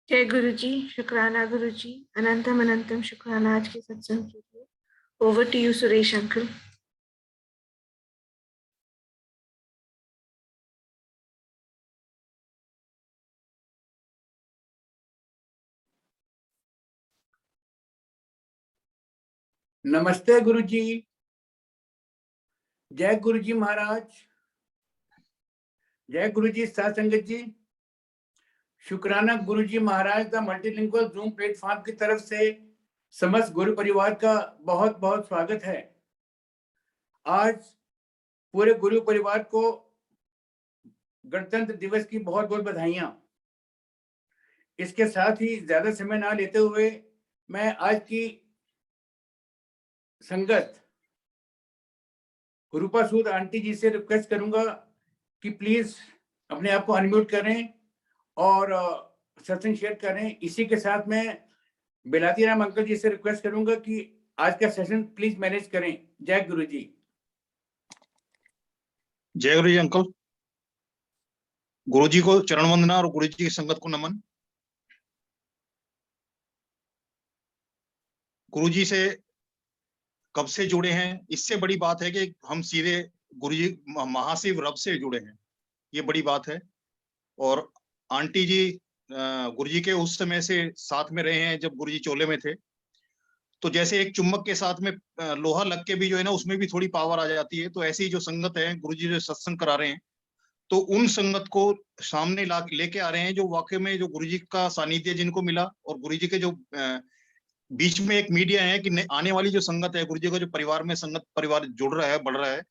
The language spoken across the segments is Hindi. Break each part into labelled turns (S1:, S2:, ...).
S1: जय गुरु जी, शुक्राना गुरु जी, अनंतम अनंतम शुक्राना आज के सत्संग के लिए। Over to you Suresh uncle.
S2: नमस्ते गुरु जी। जय गुरु जी महाराज। जय गुरु जी साथ संगत जी। शुक्राना गुरु जी महाराज द मल्टीलिंगुअल जूम प्लेटफॉर्म की तरफ से समस्त गुरु परिवार का बहुत बहुत स्वागत है। आज पूरे गुरु परिवार को गणतंत्र दिवस की बहुत बहुत बधाइयां। इसके साथ ही ज्यादा समय ना लेते हुए मैं आज की संगत रूपा सूद आंटी जी से रिक्वेस्ट करूंगा कि प्लीज अपने आप को अनम्यूट करें और सत्संग शेयर करें। इसी के साथ मैं बिलाती राम अंकल जी से रिक्वेस्ट करूंगा कि आज का सेशन प्लीज मैनेज करें। जय गुरु जी।
S3: जय गुरु जी अंकल। गुरु जी को चरण वंदना और गुरु जी की संगत को नमन। गुरु जी से कब से जुड़े हैं, इससे बड़ी बात है कि हम सीधे गुरु जी महाशिव रब से जुड़े हैं, ये बड़ी बात है। और आंटी जी गुरु जी के उस समय से साथ में रहे हैं जब गुरु जी चोले में थे। तो जैसे एक चुम्बक के साथ में लोहा लग के भी जो है ना, उसमें भी थोड़ी पावर आ जाती है। तो ऐसी ही जो संगत है, गुरु जी जो सत्संग करा रहे हैं, तो उन संगत को सामने लेके आ रहे हैं जो वाकई में जो गुरुजी का सानिध्य जिनको मिला, और गुरुजी के जो बीच में एक मीडिया है कि आने वाली जो संगत है, गुरुजी का जो परिवार में संगत परिवार जुड़ रहा है, बढ़ रहा है,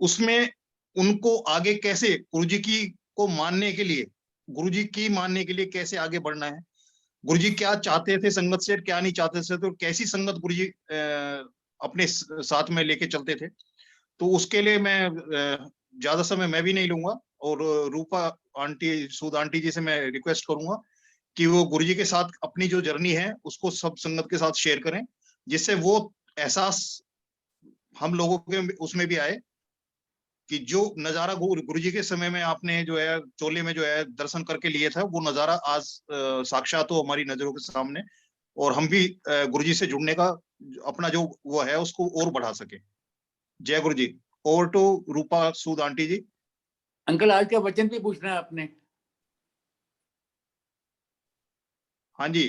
S3: उसमें उनको आगे कैसे गुरुजी की को मानने के लिए, गुरुजी की मानने के लिए कैसे आगे बढ़ना है, गुरुजी क्या चाहते थे संगत से, क्या नहीं चाहते थे, तो कैसी संगत गुरुजी अपने साथ में लेके चलते थे। तो उसके लिए मैं ज्यादा समय मैं भी नहीं लूंगा, और रूपा आंटी सूद आंटी जी से मैं रिक्वेस्ट करूंगा कि वो गुरुजी के साथ अपनी जो जर्नी है उसको सब संगत के साथ शेयर करें, जिससे वो एहसास हम लोगों के उसमें भी आए कि जो नजारा गुरुजी के समय में आपने जो है चोले में जो है दर्शन करके लिए था, वो नजारा आज साक्षात हो हमारी नजरों के सामने, और हम भी गुरुजी से जुड़ने का अपना जो वो है उसको और बढ़ा सके। जय Guru ji. Over to Rupa Sood aunty ji.
S2: Uncle आज का वचन भी पूछना है आपने?
S3: हाँ जी।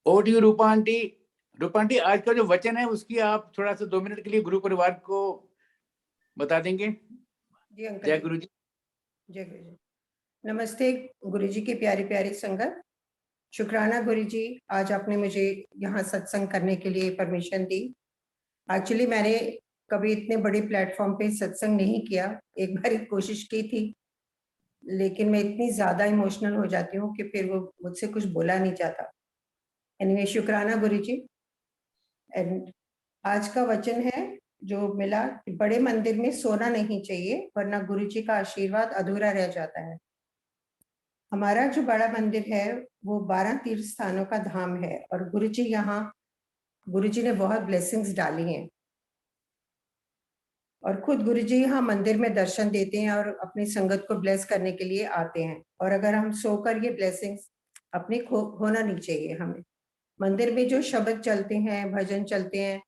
S2: Over to you Rupa aunty. Rupa aunty, आज का जो वचन है उसकी आप थोड़ा सा 2 मिनट के लिए गुरु परिवार को बता देंगे?
S4: जी अंकल।
S2: जय गुरु जी।
S4: जय गुरु जी। नमस्ते गुरु जी की प्यारी प्यारी संगत। शुक्राना गुरु जी, आज आपने मुझे यहाँ सत्संग करने के लिए परमिशन दी। एक्चुअली मैंने कभी इतने बड़े प्लेटफॉर्म पे सत्संग नहीं किया, एक बार कोशिश की थी, लेकिन मैं इतनी ज्यादा इमोशनल हो जाती हूँ कि फिर वो मुझसे कुछ बोला नहीं जाता। एनीवे, शुक्राना गुरु जी। एंड आज का वचन है जो मिला कि बड़े मंदिर में सोना नहीं चाहिए, वरना गुरु जी का आशीर्वाद अधूरा रह जाता है। हमारा जो बड़ा मंदिर है वो 12 तीर्थ स्थानों का धाम है, और गुरु जी ने बहुत ब्लेसिंग्स डाली हैं, और खुद गुरु जी यहाँ मंदिर में दर्शन देते हैं और अपनी संगत को ब्लेस करने के लिए आते हैं। और अगर हम सोकर ये ब्लेसिंग्स अपने होना नहीं चाहिए। हमें मंदिर में जो शब्द चलते हैं, भजन चलते हैं,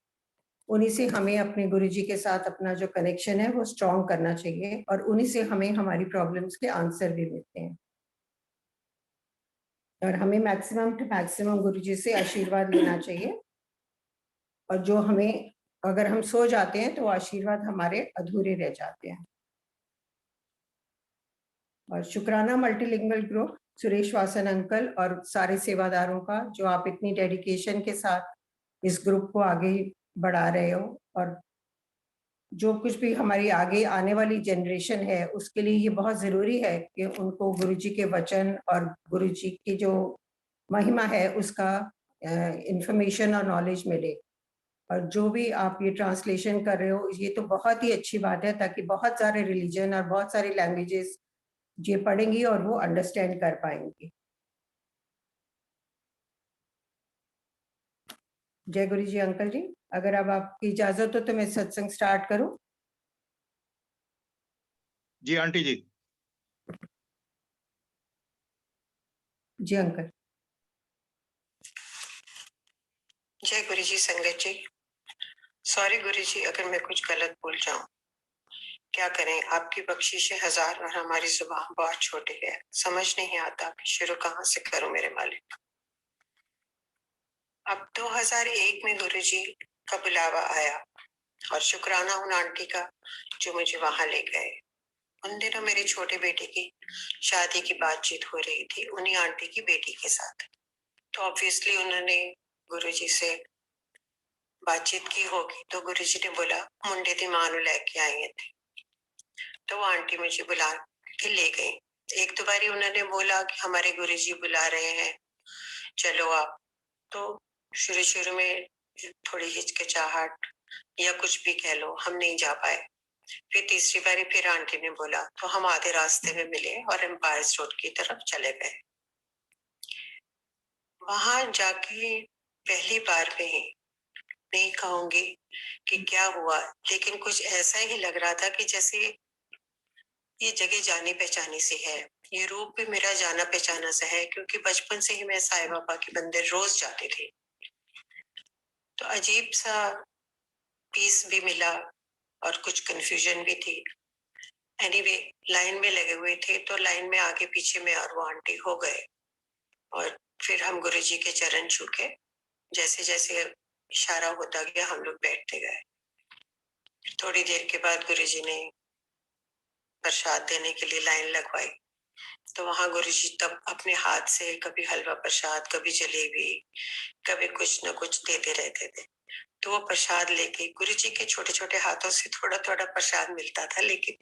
S4: उन्हीं से हमें अपने गुरु जी के साथ अपना जो कनेक्शन है वो स्ट्रॉन्ग करना चाहिए, और उन्हीं से हमें हमारी प्रॉब्लम्स के आंसर भी मिलते हैं। और हमें मैक्सिमम टू मैक्सिमम गुरु जी से आशीर्वाद लेना चाहिए, और जो हमें, अगर हम सो जाते हैं तो आशीर्वाद हमारे अधूरे रह जाते हैं। और शुक्राना multilingual group, Suresh Vasan uncle और सारे सेवादारों का, जो आप इतनी डेडिकेशन के साथ इस ग्रुप को आगे बढ़ा रहे हो, और जो कुछ भी हमारी आगे आने वाली जनरेशन है उसके लिए ये बहुत जरूरी है कि उनको गुरुजी के वचन और गुरुजी की जो महिमा है उसका इंफॉर्मेशन और नॉलेज मिले। और जो भी आप ये ट्रांसलेशन कर रहे हो, ये तो बहुत ही अच्छी बात है, ताकि बहुत सारे रिलीजन और बहुत सारे लैंग्वेजेस ये पढ़ेंगी और वो अंडरस्टैंड कर पाएंगी। जय गुरु जी। अंकल जी, अगर अब आपकी इजाजत हो तो मैं सत्संग स्टार्ट करूं?
S3: जी आंटी जी।
S4: जी अंकल।
S5: जय गुरु जी संगत जी। सॉरी गुरु जी अगर मैं कुछ गलत बोल जाऊं, क्या करें, आपकी बख्शिश है हजार और हमारी जुबान बहुत छोटी है, समझ नहीं आता कि शुरू कहाँ से करूं मेरे मालिक। अब 2001 में गुरु जी का बुलावा आया और शुक्राना उन आंटी का जो मुझे वहां ले गए। उन दिनों मेरे छोटे बेटे की शादी की बातचीत हो रही थी उन्हीं आंटी की बेटी के साथ। तो ऑब्वियसली उन्होंने गुरुजी से बातचीत की होगी, तो गुरुजी ने बोला मुंडे दी मां नु लेके आई थे। तो वो आंटी मुझे बुला के ले गई। एक दो बारी उन्होंने बोला कि हमारे गुरुजी बुला रहे हैं, चलो आप। तो शुरू शुरू में थोड़ी हिचकिचाहट या कुछ भी कह लो, हम नहीं जा पाए। फिर तीसरी बारी फिर आंटी ने बोला तो हम आधे रास्ते में मिले और एम्पायर रोड की तरफ चले गए। वहां जाके पहली बार में ही नहीं कहूंगी कि क्या हुआ, लेकिन कुछ ऐसा ही लग रहा था कि जैसे ये जगह जानी पहचानी सी है, ये रूप भी मेरा जाना पहचाना सा है, क्योंकि बचपन से ही मैं साईं बाबा के मंदिर रोज जाती थी। तो अजीब सा पीस भी मिला और कुछ कंफ्यूजन भी थी। एनीवे लाइन में लगे हुए थे, तो लाइन में आगे पीछे में और वो आंटी हो गए और फिर हम गुरुजी के चरण छू के जैसे जैसे इशारा होता गया हम लोग बैठते गए। थोड़ी देर के बाद गुरुजी ने प्रसाद देने के लिए लाइन लगवाई। तो वहां गुरुजी तब अपने हाथ से कभी हलवा प्रसाद, कभी जलेबी, कभी कुछ न कुछ देते रहते थे। तो वो प्रसाद लेके गुरुजी के छोटे छोटे हाथों से थोड़ा थोड़ा प्रसाद मिलता था, लेकिन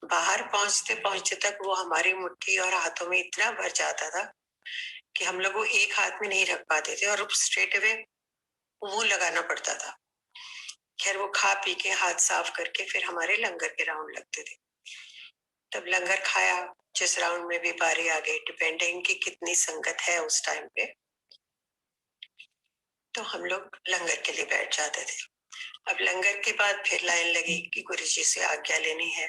S5: बाहर पहुंचते पहुंचते तक वो हमारी मुट्ठी और हाथों में इतना भर जाता था कि हम लोग वो एक हाथ में नहीं रख पाते थे और स्ट्रेट अवे मुंह लगाना पड़ता था। खैर वो खा पी के हाथ साफ करके फिर हमारे लंगर के राउंड लगते थे। तब लंगर खाया, जिस राउंड में भी बारी आ गई, डिपेंडिंग कि कितनी संगत है उस टाइम पे, तो हम लोग लंगर के लिए बैठ जाते थे। अब लंगर के बाद फिर लाइन लगी कि गुरुजी से आज्ञा लेनी है।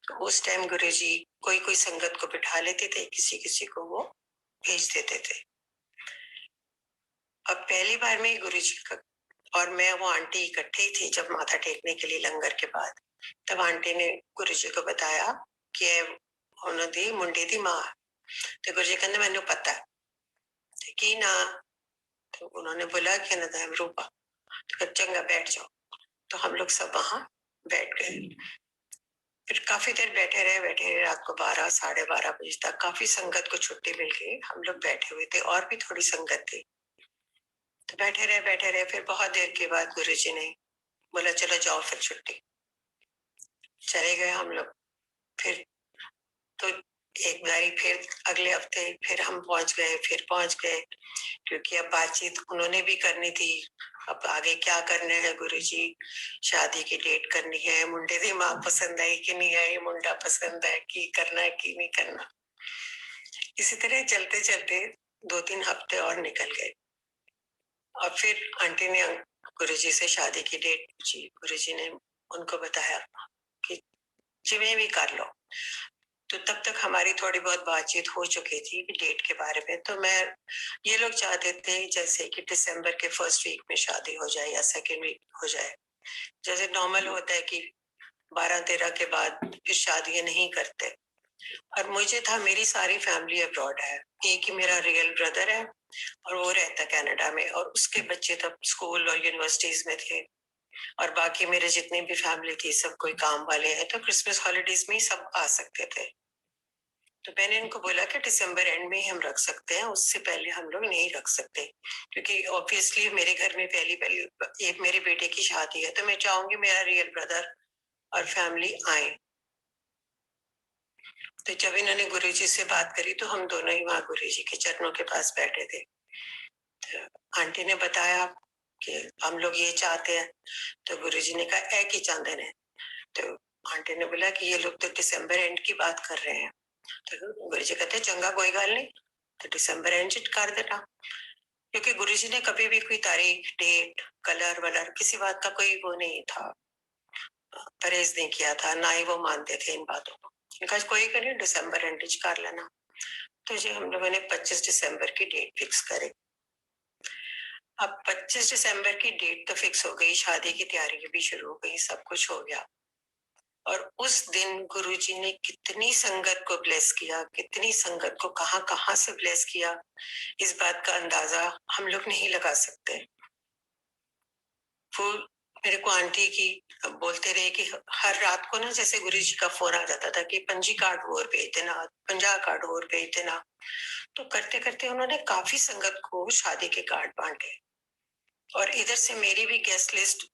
S5: तो उस टाइम गुरुजी कोई कोई संगत को बिठा लेते थे, किसी किसी को वो भेज देते थे। अब पहली बार में गुरुजी का और मैं वो आंटी इकट्ठे ही थी जब माथा टेकने के लिए लंगर के बाद। तब आंटी ने गुरुजी को बताया कि उन्होंने मुंडे दी मां। तो गुरुजी कहने मैंने पता है कि ना। तो उन्होंने बोला कि ना रूपा, तो चंगा बैठ जाओ। तो हम लोग सब वहां बैठ गए। फिर काफी देर बैठे रहे रात को 12 साढ़े 12 बजे तक। काफी संगत को छुट्टी मिल गई, हम लोग बैठे हुए थे और भी थोड़ी संगत थी। तो बैठे रहे। फिर बहुत देर के बाद गुरुजी ने बोला चलो जाओ फिर छुट्टी। चले गए हम लोग। फिर तो एक बारी फिर अगले हफ्ते फिर हम पहुंच गए क्योंकि अब बातचीत उन्होंने भी करनी थी। अब आगे क्या करना है गुरुजी, शादी की डेट करनी है, मुंडे दी मां पसंद आई कि नहीं आई, मुंडा पसंद है कि करना है कि नहीं करना। इसी तरह चलते चलते 2-3 हफ्ते और निकल गए और फिर आंटी ने गुरुजी से शादी की डेट पूछी। गुरुजी ने उनको बताया कि जिਵੇਂ भी कर लो। तो तब तक हमारी थोड़ी बहुत बातचीत हो चुकी थी डेट के बारे में। तो ये लोग चाहते थे जैसे कि दिसंबर के फर्स्ट वीक में शादी हो जाए या सेकेंड वीक हो जाए, जैसे नॉर्मल होता है कि 12-13 के बाद फिर शादियां नहीं करते। और मुझे था मेरी सारी फैमिली अब्रॉड है, एक ही मेरा रियल ब्रदर है और वो रहता कनाडा में, और उसके बच्चे तब स्कूल और यूनिवर्सिटीज में थे, और बाकी मेरे जितनी भी फैमिली थी सब कोई काम वाले हैं, तो क्रिसमस हॉलीडेज में ही सब आ सकते थे। तो मैंने इनको बोला कि दिसंबर एंड में ही हम रख सकते हैं, उससे पहले हम लोग नहीं रख सकते, क्योंकि ऑब्वियसली मेरे घर में पहली एक मेरे बेटे की शादी है, तो मैं चाहूंगी मेरा रियल ब्रदर और फैमिली आए। तो जब इन्होंने गुरुजी से बात करी तो हम दोनों ही वहां गुरुजी के चरणों के पास बैठे थे। तो आंटी ने बताया कि हम लोग ये चाहते हैं। तो गुरुजी ने कहा एक ही चाहते हैं। तो आंटी ने बोला कि ये लोग तो दिसंबर एंड की बात कर रहे हैं। तो गुरुजी कहते चंगा कोई गल नहीं, तो दिसंबर एंड कर देना, क्योंकि गुरुजी ने कभी भी कोई तारीख, डेट, कलर वलर किसी बात का कोई वो नहीं था, परहेज नहीं किया था, ना ही वो मानते थे इन बातों को। कोई नहीं, दिसंबर एंड कर लेना। तो जी हम लोगों ने 25 दिसंबर की डेट फिक्स करी। अब 25 दिसंबर की डेट तो फिक्स हो गई, शादी की तैयारी भी शुरू हो गई, सब कुछ हो गया। और उस दिन गुरुजी ने कितनी संगत को ब्लेस किया, कितनी संगत को कहां कहां से ब्लेस किया, इस बात का अंदाजा हम लोग नहीं लगा सकते। वो मेरे को आंटी की बोलते रहे कि हर रात को ना जैसे गुरुजी का फोन आ जाता था कि 50 कार्ड और भेज देना, 50 कार्ड और भेज देना। तो करते करते उन्होंने काफी संगत को शादी के कार्ड बांटे। और इधर से मेरी भी गेस्ट लिस्ट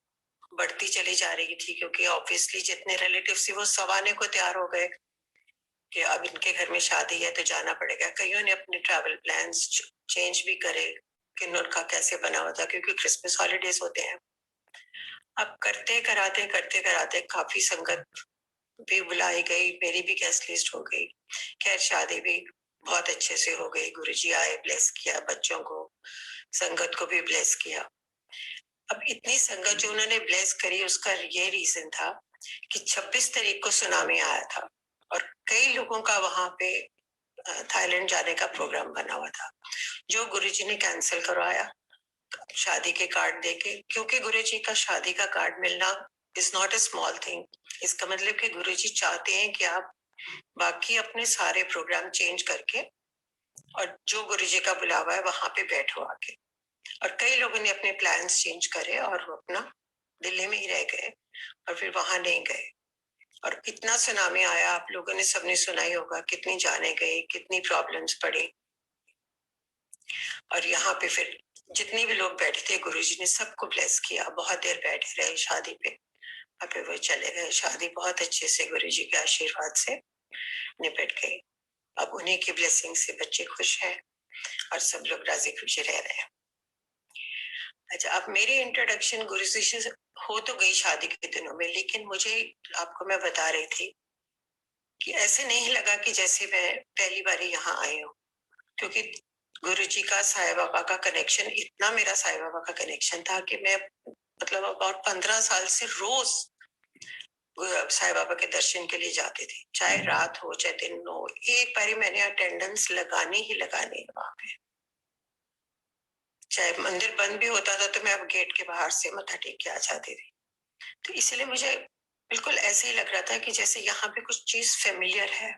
S5: बढ़ती चली जा रही थी, क्योंकि ऑब्वियसली जितने रिलेटिव थे वो सब आने को तैयार हो गए कि अब इनके घर में शादी है तो जाना पड़ेगा। कईयों ने अपने ट्रैवल प्लान्स चेंज भी करे कि उनका कैसे बना हुआ था, क्योंकि क्रिसमस हॉलीडेज होते हैं। अब करते कराते काफी संगत भी बुलाई गई, मेरी भी गेस्ट लिस्ट हो गई। खैर शादी भी बहुत अच्छे से हो गई, गुरुजी आए, ब्लेस किया बच्चों को, संगत को भी ब्लेस किया। अब इतनी संगत जो उन्होंने ब्लेस करी, उसका ये रीजन था कि 26 तारीख को सुनामी आया था और कई लोगों का वहां पे थाईलैंड जाने का प्रोग्राम बना हुआ था, जो गुरुजी ने कैंसिल करवाया शादी के कार्ड देके। क्योंकि गुरुजी का शादी का कार्ड मिलना is not a small thing. इसका मतलब कि गुरुजी चाहते हैं कि आप बाकी अपने सारे प्रोग्राम चेंज करके और जो गुरुजी का बुलावा है वहां पे बैठो आके। और कई लोगों ने अपने प्लान्स चेंज करे और वो अपना दिल्ली में ही रह गए और फिर वहां नहीं गए। और इतना सुनामी आया, आप लोगों ने सबने सुना ही होगा, कितनी जाने गई, कितनी प्रॉब्लम्स पड़ी। और यहाँ पे फिर जितने भी लोग बैठे थे गुरुजी ने सबको ब्लेस किया, बहुत देर बैठे रहे शादी पे, और फिर वो चले गए। शादी बहुत अच्छे से गुरुजी के आशीर्वाद से निपट गई। अब उन्हीं की ब्लेसिंग से बच्चे खुश हैं और सब लोग राजी खुशी रह रहे हैं। अच्छा, अब मेरी इंट्रोडक्शन गुरुजी से हो तो गई शादी के दिनों में, लेकिन मुझे आपको मैं बता रही थी कि ऐसे नहीं लगा कि जैसे मैं पहली बार यहाँ आई हूँ, क्योंकि गुरुजी का साईं बाबा का कनेक्शन, इतना मेरा साईं बाबा का कनेक्शन था कि मैं मतलब अबाउट 15 साल से रोज साईं बाबा के दर्शन के लिए जाती थी, चाहे रात हो चाहे दिन हो। एक बारी मैंने अटेंडेंस लगानी ही लगानी है वहां पे, चाहे मंदिर बंद भी होता था तो मैं अब गेट के बाहर से मत्था टेक के आ जाती थी। तो इसलिए मुझे बिल्कुल ऐसे ही लग रहा था कि जैसे यहाँ पे कुछ चीज फेमिलियर है।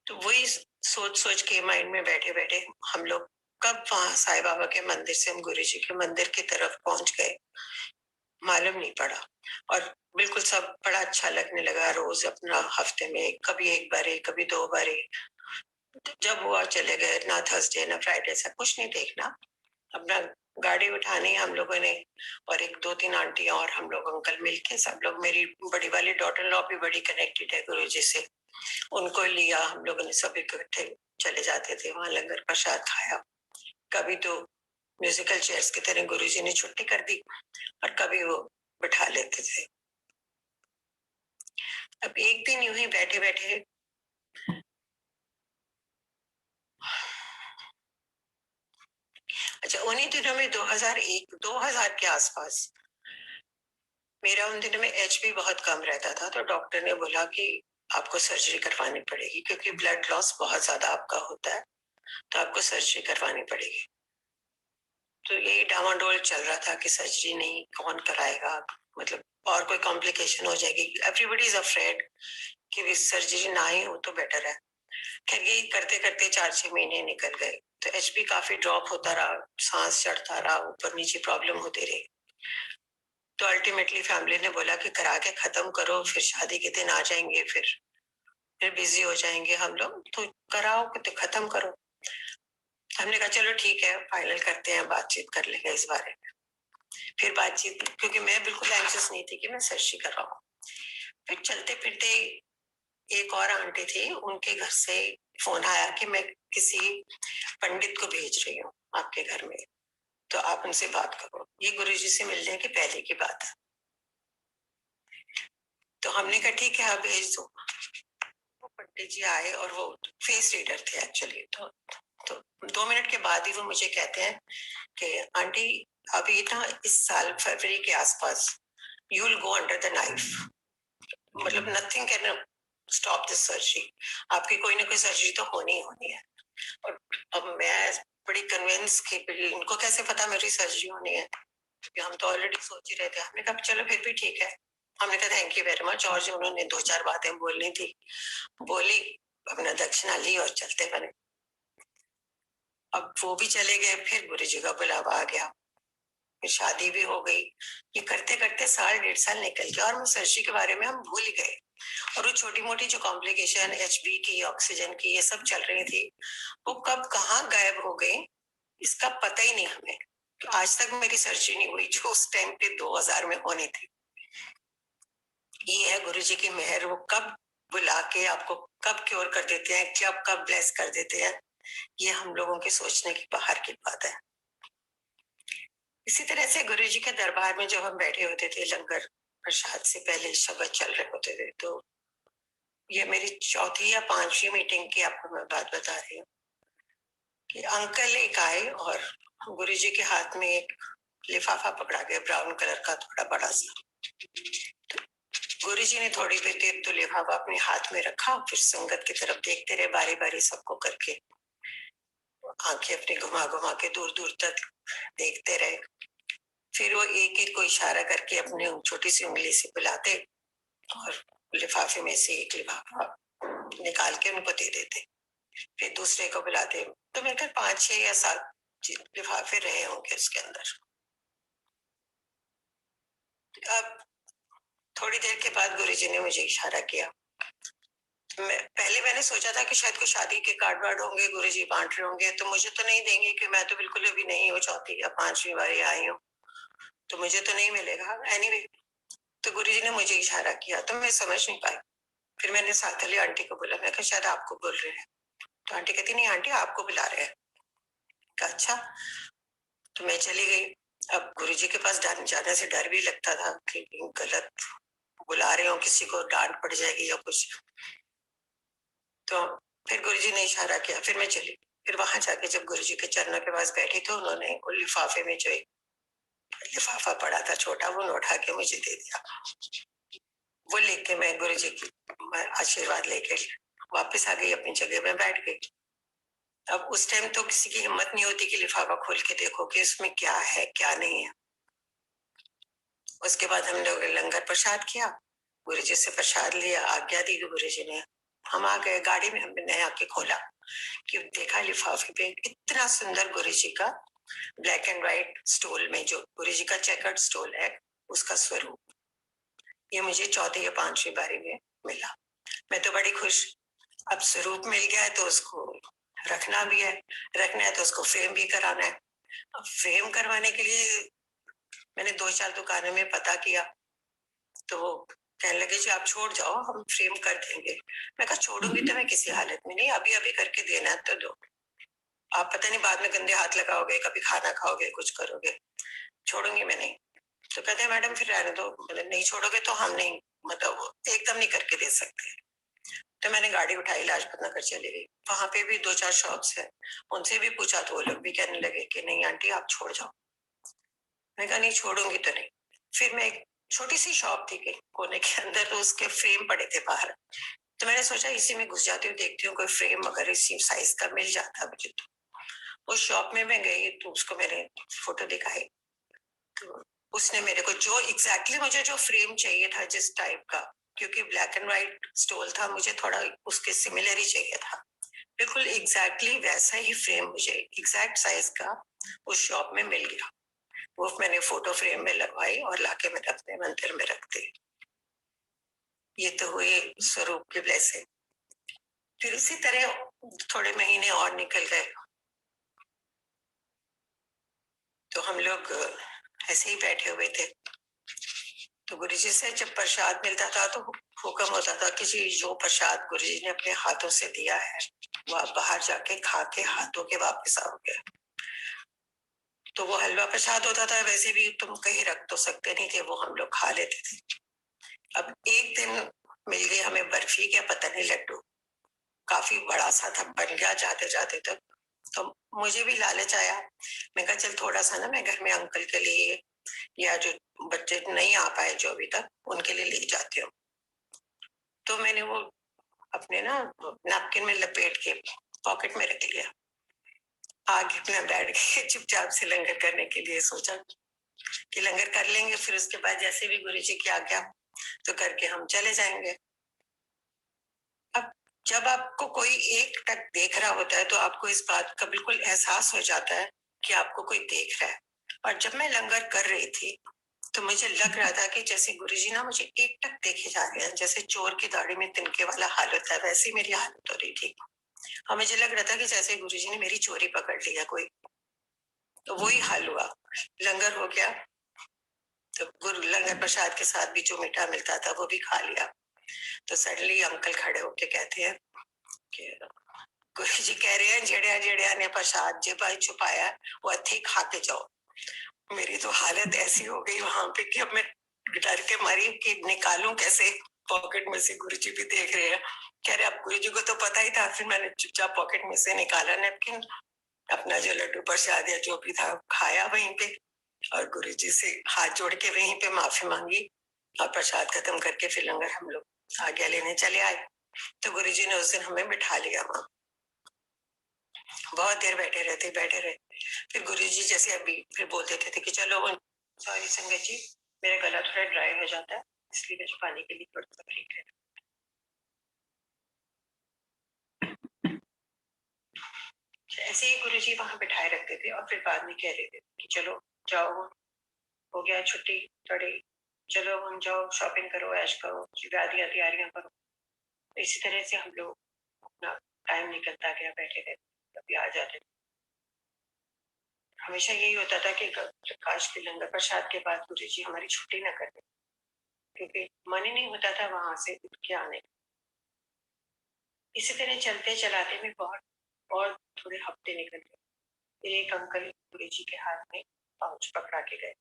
S5: तो वही सोच सोच के माइंड में बैठे बैठे हम लोग कब वहां साईं बाबा के मंदिर से हम गुरुजी के मंदिर की तरफ पहुंच गए, मालूम नहीं पड़ा। और बिल्कुल सब बड़ा अच्छा लगने लगा। रोज अपना हफ्ते में कभी एक बारी, कभी 2 बारी, जब हुआ चले गए। ना थर्सडे ना फ्राइडे से कुछ नहीं देखना, अपना गाड़ी उठानी हम लोगों ने, और एक 2-3 आंटियां और हम लोग अंकल मिलके सब लोग, मेरी बड़ी वाली डॉटर लॉ भी बड़ी कनेक्टेड है गुरुजी से, उनको लिया, हम लोगों ने सब इकट्ठे चले जाते थे वहां, लंगर प्रसाद खाया। कभी तो म्यूजिकल चेयर्स की तरह गुरुजी ने छुट्टी कर दी और कभी वो बिठा लेते थे। अब एक दिन यूं ही बैठे बैठे अच्छा, उन्हीं दिनों में 2000 के आसपास मेरा उन दिनों में एचबी बहुत कम रहता था, तो डॉक्टर ने बोला कि आपको सर्जरी करवानी पड़ेगी, क्योंकि ब्लड लॉस बहुत ज्यादा आपका होता है, तो आपको सर्जरी करवानी पड़ेगी। तो यही डामाडोल चल रहा था कि सर्जरी नहीं, कौन कराएगा, मतलब और कोई कॉम्प्लिकेशन हो जाएगी। एवरीबडी इज अफ्रेड कि सर्जरी ना ही हो तो बेटर है। खैर यही करते करते 4-6 महीने निकल गए, तो एचबी काफी ड्रॉप होता रहा, सांस चढ़ता रहा, ऊपर नीचे प्रॉब्लम होती रही। तो अल्टीमेटली फैमिली ने बोला कि करा के खत्म करो, फिर शादी के दिन आ जाएंगे, फिर बिजी हो जाएंगे हम लोग, तो कराओ तो खत्म करो। हमने कहा चलो ठीक है, फाइनल करते हैं, बातचीत कर लेंगे इस बारे में। फिर बातचीत, क्योंकि मैं बिल्कुल एंशियस नहीं थी कि मैं सर्जरी करवाऊं। फिर चलते फिरते एक और आंटी थी, उनके घर से फोन आया कि मैं किसी पंडित को भेज रही हूँ आपके घर में, तो आप उनसे बात करो। ये गुरुजी से मिलने की पहले की बात है। तो हमने कहा ठीक है, आप भेज दो। वो पंडित जी आए और वो फेस रीडर थे एक्चुअली। तो 2 मिनट के बाद ही वो मुझे कहते हैं कि आंटी अभी ना इस साल फरवरी के आसपास you will go under the knife, मतलब nothing can stop this surgery, आपकी कोई ना कोई सर्जरी तो होनी ही होनी है। और अब मैं बड़ी कन्विंस कि इनको कैसे पता मेरी सर्जरी होनी है, क्योंकि हम तो ऑलरेडी सोच ही रहे थे। हमने कहा चलो फिर भी ठीक है, हमने कहा थैंक यू वेरी मच। और जो उन्होंने 2-4 बातें बोलनी थी बोली, अपना दक्षिणा ली और चलते बने। अब वो भी चले गए, फिर गुरुजी का बुलावा आ गया, फिर शादी भी हो गई। ये करते करते 1.5 साल निकल गया और मैं सर्जरी के बारे में हम भूल ही गए। और वो छोटी मोटी जो कॉम्प्लिकेशन एचबी की, ऑक्सीजन की, ये सब चल रही थी, वो कब कहाँ गायब हो गई इसका पता ही नहीं हमें। तो आज तक मेरी सर्जरी नहीं हुई जो उस टाइम पे 2000 में होनी थी। ये है गुरुजी की मेहर, वो कब बुला के आपको कब क्योर कर देते हैं, कब ब्लेस कर देते हैं, ये हम लोगों के सोचने की बाहर की बात है। इसी तरह से गुरुजी के दरबार में जब हम बैठे होते थे, लंगर प्रसाद से पहले शब्द चल रहे होते थे, तो ये मेरी 4थी या 5वीं मीटिंग की आपको मैं बात बता रही हूँ कि अंकल एक आए और गुरुजी के हाथ में एक लिफाफा पकड़ा गया, ब्राउन कलर का, थोड़ा बड़ा सा। गुरुजी ने थोड़ी देर तो लिफाफा अपने हाथ में रखा, फिर संगत की तरफ देखते रहे, बारी बारी सबको करके आंखें अपनी घुमा घुमा के दूर दूर तक देखते रहे। फिर वो एक एक को इशारा करके अपनी छोटी सी उंगली से बुलाते और लिफाफे में से एक लिफाफा निकाल के उनको दे देते, फिर दूसरे को बुलाते। तो मेरे ख्याल 5, 6 या 7 लिफाफे रहे होंगे उसके अंदर। अब थोड़ी देर के बाद गुरुजी ने मुझे इशारा किया। मैंने सोचा था कि शायद कोई शादी के कार्ड वार्ड होंगे, गुरुजी बांट रहे होंगे, तो मुझे तो नहीं देंगे कि मैं तो बिल्कुल अभी नहीं हूँ, 4थी या 5वीं बार आई हूँ, तो मुझे तो नहीं मिलेगा। एनीवे, तो गुरुजी ने मुझे इशारा किया तो मैं समझ नहीं पाई। फिर मैंने साथ वाली आंटी को बोला, मैं कहा शायद आपको बोल रहे हैं। तो आंटी कहती नहीं आंटी आपको बुला रहे हैं। कहा अच्छा। तो मैं चली गई। अब गुरुजी के पास जाने से डर भी लगता था कि गलत बुला रहे हो, किसी को डांट पड़ जाएगी या कुछ। तो फिर गुरुजी ने इशारा किया, फिर मैं चली। फिर वहां जाके जब गुरुजी के चरणों के पास बैठी तो उन्होंने लिफाफे में जो एक लिफाफा पड़ा था छोटा, वो उठा के मुझे दे दिया। वो लेके मैं गुरुजी की आशीर्वाद लेके वापस आ गई, अपनी जगह में बैठ गई। अब उस टाइम तो किसी की हिम्मत नहीं होती कि लिफाफा खोल के देखो कि इसमें क्या है क्या नहीं है। उसके बाद हम लोग लंगर प्रसाद किया, गुरुजी से प्रसाद लिया, आज्ञा दी गुरुजी ने। हम आ गए गाड़ी में, हमने आके खोला कि देखा लिफाफे पे इतना सुंदर गुरुजी का ब्लैक एंड व्हाइट स्टोल में, जो गुरुजी का चेकर्ड स्टोल है, उसका स्वरूप ये मुझे 4th या 5वीं बारी में मिला। मैं तो बड़ी खुश। अब स्वरूप मिल गया है तो उसको रखना भी है, रखना है तो उसको फ्रेम भी कराना है। अब फ्रेम करवाने के लिए मैंने 2-4 दुकानों में पता किया, तो वो कहने लगे जी आप छोड़ जाओ, हम फ्रेम कर देंगे। मैं कहा छोड़ूंगी तो मैं किसी हालत में नहीं, अभी अभी करके देना है तो दो, आप पता नहीं बाद में गंदे हाथ लगाओगे, कभी खाना खाओगे, कुछ करोगे, छोड़ूंगी मैं नहीं। तो कहते हैं मैडम फिर रहने दो, मतलब नहीं छोड़ोगे तो हम नहीं, मतलब एकदम नहीं करके दे सकते। तो मैंने गाड़ी उठाई, लाजपत नगर चली गई। वहां पे भी 2-4 शॉप्स है, उनसे भी पूछा तो वो लोग भी कहने लगे कि नहीं आंटी आप छोड़ जाओ। मैं कहा नहीं छोड़ूंगी तो नहीं। फिर मैं एक छोटी सी शॉप थी कोने के अंदर, तो उसके फ्रेम पड़े थे बाहर, तो मैंने सोचा इसी में घुस जाती हूँ, देखती हूँ कोई फ्रेम अगर इसी साइज का मिल जाता मुझे। तो उस शॉप में मैं गई तो उसको मैंने फोटो दिखाई, तो उसने मेरे को जो एग्जैक्टली मुझे जो फ्रेम चाहिए था जिस टाइप का, क्योंकि ब्लैक एंड व्हाइट स्टोल था, मुझे थोड़ा उसके सिमिलर ही चाहिए था, बिल्कुल एग्जैक्टली वैसा ही फ्रेम मुझे एग्जैक्ट साइज का उस शॉप में मिल गया। वो मैंने फोटो फ्रेम में लगवाई और लाके मैंने अपने मंदिर में रख दी। ये तो हुई स्वरूप की ब्लेसिंग। फिर उसी तरह थोड़े महीने और निकल गए, तो हम लोग ऐसे ही बैठे हुए थे। तो गुरुजी से जब प्रसाद मिलता था तो हुक्म होता था कि जी जो प्रसाद गुरुजी ने अपने हाथों से दिया है वो आप बाहर जाके खा के हाथों के वापस आओगे। तो वो हलवा प्रसाद होता था, वैसे भी तुम कहीं रख तो सकते नहीं थे, वो हम लोग खा लेते थे। अब एक दिन मिल गई हमें बर्फी क्या पता नहीं लड्डू, काफी बड़ा सा था, बन गया जाते जाते तक। तो मुझे भी लालच आया, मैं कहा चल थोड़ा सा ना मैं घर में अंकल के लिए या जो बच्चे नहीं आ पाए जो अभी तक, उनके लिए ले जाती हूँ। तो मैंने वो अपने ना नैपकिन में लपेट के पॉकेट में रख लिया। आगे अपना बैठ के चुपचाप से लंगर करने के लिए सोचा कि लंगर कर लेंगे, फिर उसके बाद जैसे भी गुरुजी की आज्ञा तो करके हम चले जाएंगे। अब जब आपको कोई एक टक देख रहा होता है तो आपको इस बात का बिल्कुल एहसास हो जाता है कि आपको कोई देख रहा है। और जब मैं लंगर कर रही थी तो मुझे लग रहा था कि जैसे गुरुजी ना मुझे एक टक देखे जा रहे हैं, जैसे चोर की दाढ़ी में तिनके वाला हाल होता है, वैसी मेरी हालत हो रही थी। और मुझे लग रहा था कि जैसे गुरुजी ने मेरी चोरी पकड़ लिया कोई, तो वही हाल हुआ। लंगर हो गया तो गुरु लंगर प्रसाद के साथ भी जो मीठा मिलता था वो भी खा लिया। तो सडनली अंकल खड़े होके कहते हैं कि गुरु जी कह रहे हैं जेड़िया जेड़िया ने प्रसाद जे भाई छुपाया वो अथी खा के जाओ। मेरी तो हालत ऐसी हो गई वहां पे कि अब मैं डर के मारी कि निकालूं कैसे पॉकेट में से। गुरु जी भी देख रहे हैं, कह रहे अब गुरु जी को तो पता ही था। फिर मैंने चुपचाप पॉकेट में से निकाला नैपकिन, अपना जो लड्डू प्रसाद या जो भी था खाया वहीं पे, और गुरु जी से हाथ जोड़ के वहीं पे माफी मांगी और प्रसाद खत्म करके फिर लंगर हम लोग आज्ञा लेने चले आए। तो गुरु जी ने उस दिन हमें बिठा लिया वहां। बहुत देर बैठे रहे। फिर गुरु जी जैसे अभी फिर बोल देते थे कि चलो, सॉरी संगत जी मेरा गला थोड़ा ड्राई हो जाता है इसलिए मुझे पानी के लिए थोड़ा सा ब्रेक है। ऐसे ही गुरु जी वहां बिठाए रखते थे और फिर बाद में कह रहे थे कि चलो जाओ, हो गया छुट्टी थोड़ी, चलो हम जाओ शॉपिंग करो, ऐश करो, शादियां तैयारियां करो। इसी तरह से हम लोग अपना टाइम निकलता गया, बैठे रहते, कभी आ जाते। हमेशा यही होता था कि काश के लंगर प्रसाद के बाद गुरु जी हमारी छुट्टी ना कर दे, क्योंकि मन ही नहीं होता था वहां से उठ के आने। इसी तरह चलते चलाते में बहुत और थोड़े हफ्ते निकल गए। फिर एक अंकल गुरु जी के हाथ में पाउच पकड़ा के गए।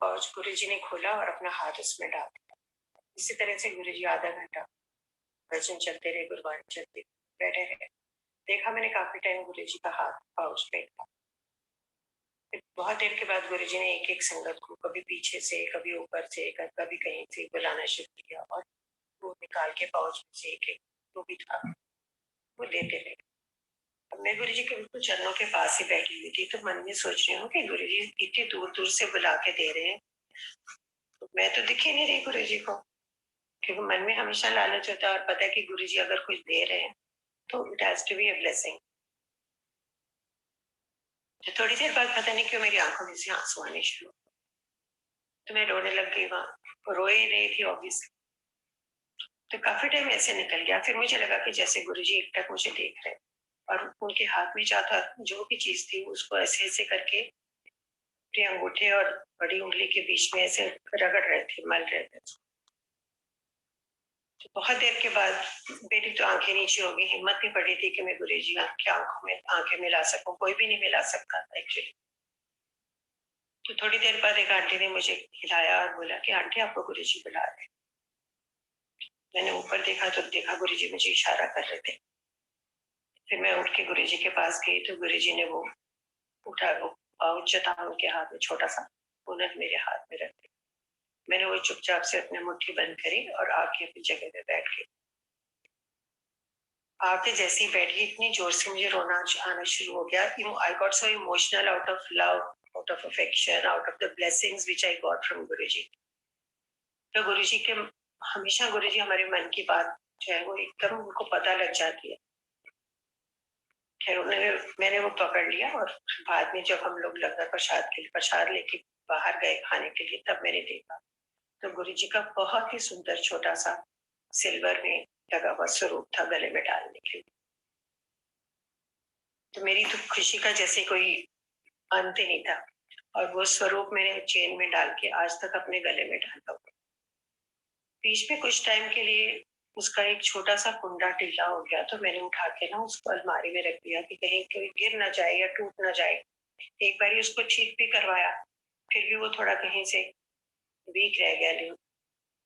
S5: पाउच गुरु जी ने खोला और अपना हाथ उसमें डाल दिया। इसी तरह से गुरु जी आधा घंटा भजन चलते रहे, गुरुबाणी चलते बैठे रहे। देखा मैंने काफी टाइम गुरु जी का हाथ पाउच में था। बहुत देर के बाद गुरु जी ने एक एक संगत को कभी पीछे से, कभी ऊपर से, कभी कहीं से बुलाना शुरू किया और वो निकाल के पाउच में से एक एक जो भी था वो देते रहे। अब मैं गुरु जी के बिल्कुल चरणों के पास ही बैठी हुई थी, तो मन में सोच रही हूँ कि गुरु जी इतनी दूर दूर से बुला के दे रहे हैं, तो मैं तो दिख ही नहीं रही गुरु जी को, क्योंकि मन में हमेशा लालच होता है और पता है कि गुरु जी अगर कुछ दे रहे हैं तो it has to be a blessing. तो थोड़ी देर बाद पता नहीं क्यों मेरी आंखों में से आंसू आने शुरू, तो मैं रोने लग गई। वहां रो ही रही थी ऑब्वियसली। तो काफी टाइम ऐसे निकल गया। फिर मुझे लगा कि जैसे गुरुजी एक टक मुझे देख रहे हैं और उनके हाथ में जाता जो भी चीज थी उसको ऐसे ऐसे करके अपने अंगूठे और बड़ी उंगली के बीच में ऐसे रगड़ रहे थे, मल रहे थे। तो बहुत देर के बाद मेरी तो आंखें नीचे हो गई, हिम्मत नहीं पड़ी थी कि मैं गुरुजी की आंखों में आंखें मिला सकूं। कोई भी नहीं मिला सकता था एक्चुअली। तो थोड़ी देर बाद एक आंटी ने मुझे हिलाया और बोला कि आंटी आपको गुरुजी बुला रहे। मैंने ऊपर देखा तो देखा गुरुजी मुझे इशारा कर रहे थे। फिर मैं उठ के गुरुजी के पास गई तो गुरुजी ने वो उठा वो पाउच था उनके हाथ में छोटा सा, उन्होंने मेरे हाथ में रख दिया। मैंने वो चुपचाप से अपनी मुट्ठी बंद करी और आके अपनी जगह पे बैठ गई। आके जैसे ही बैठ गई इतनी जोर से मुझे रोना आना शुरू हो गया। I got so emotional out of love, out of affection, out of the blessings which I got from Guruji. तो गुरुजी के हमेशा गुरुजी हमारे मन की बात जो है वो एकदम उनको पता लग जाती है। खैर मैंने वो पकड़ लिया और बाद में जब हम लोग लंगर प्रसाद के लिए प्रसाद लेके बाहर गए खाने के लिए, तब मैंने देखा तो गुरु जी का बहुत ही सुंदर छोटा सा सिल्वर में लगा हुआ स्वरूप था गले में डालने के लिए। तो मेरी तो खुशी का जैसे कोई अंत ही नहीं था। और वो स्वरूप मैंने चेन में डाल के आज तक अपने गले में डाला हुआ। बीच में कुछ टाइम के लिए उसका एक छोटा सा कुंडा ढीला हो गया, तो मैंने उठा के ना उसको अलमारी में रख दिया कि कहीं कोई गिर ना जाए या टूट ना जाए। एक बार उसको ठीक भी करवाया, फिर भी वो थोड़ा कहीं से वीक रह गया लिंक।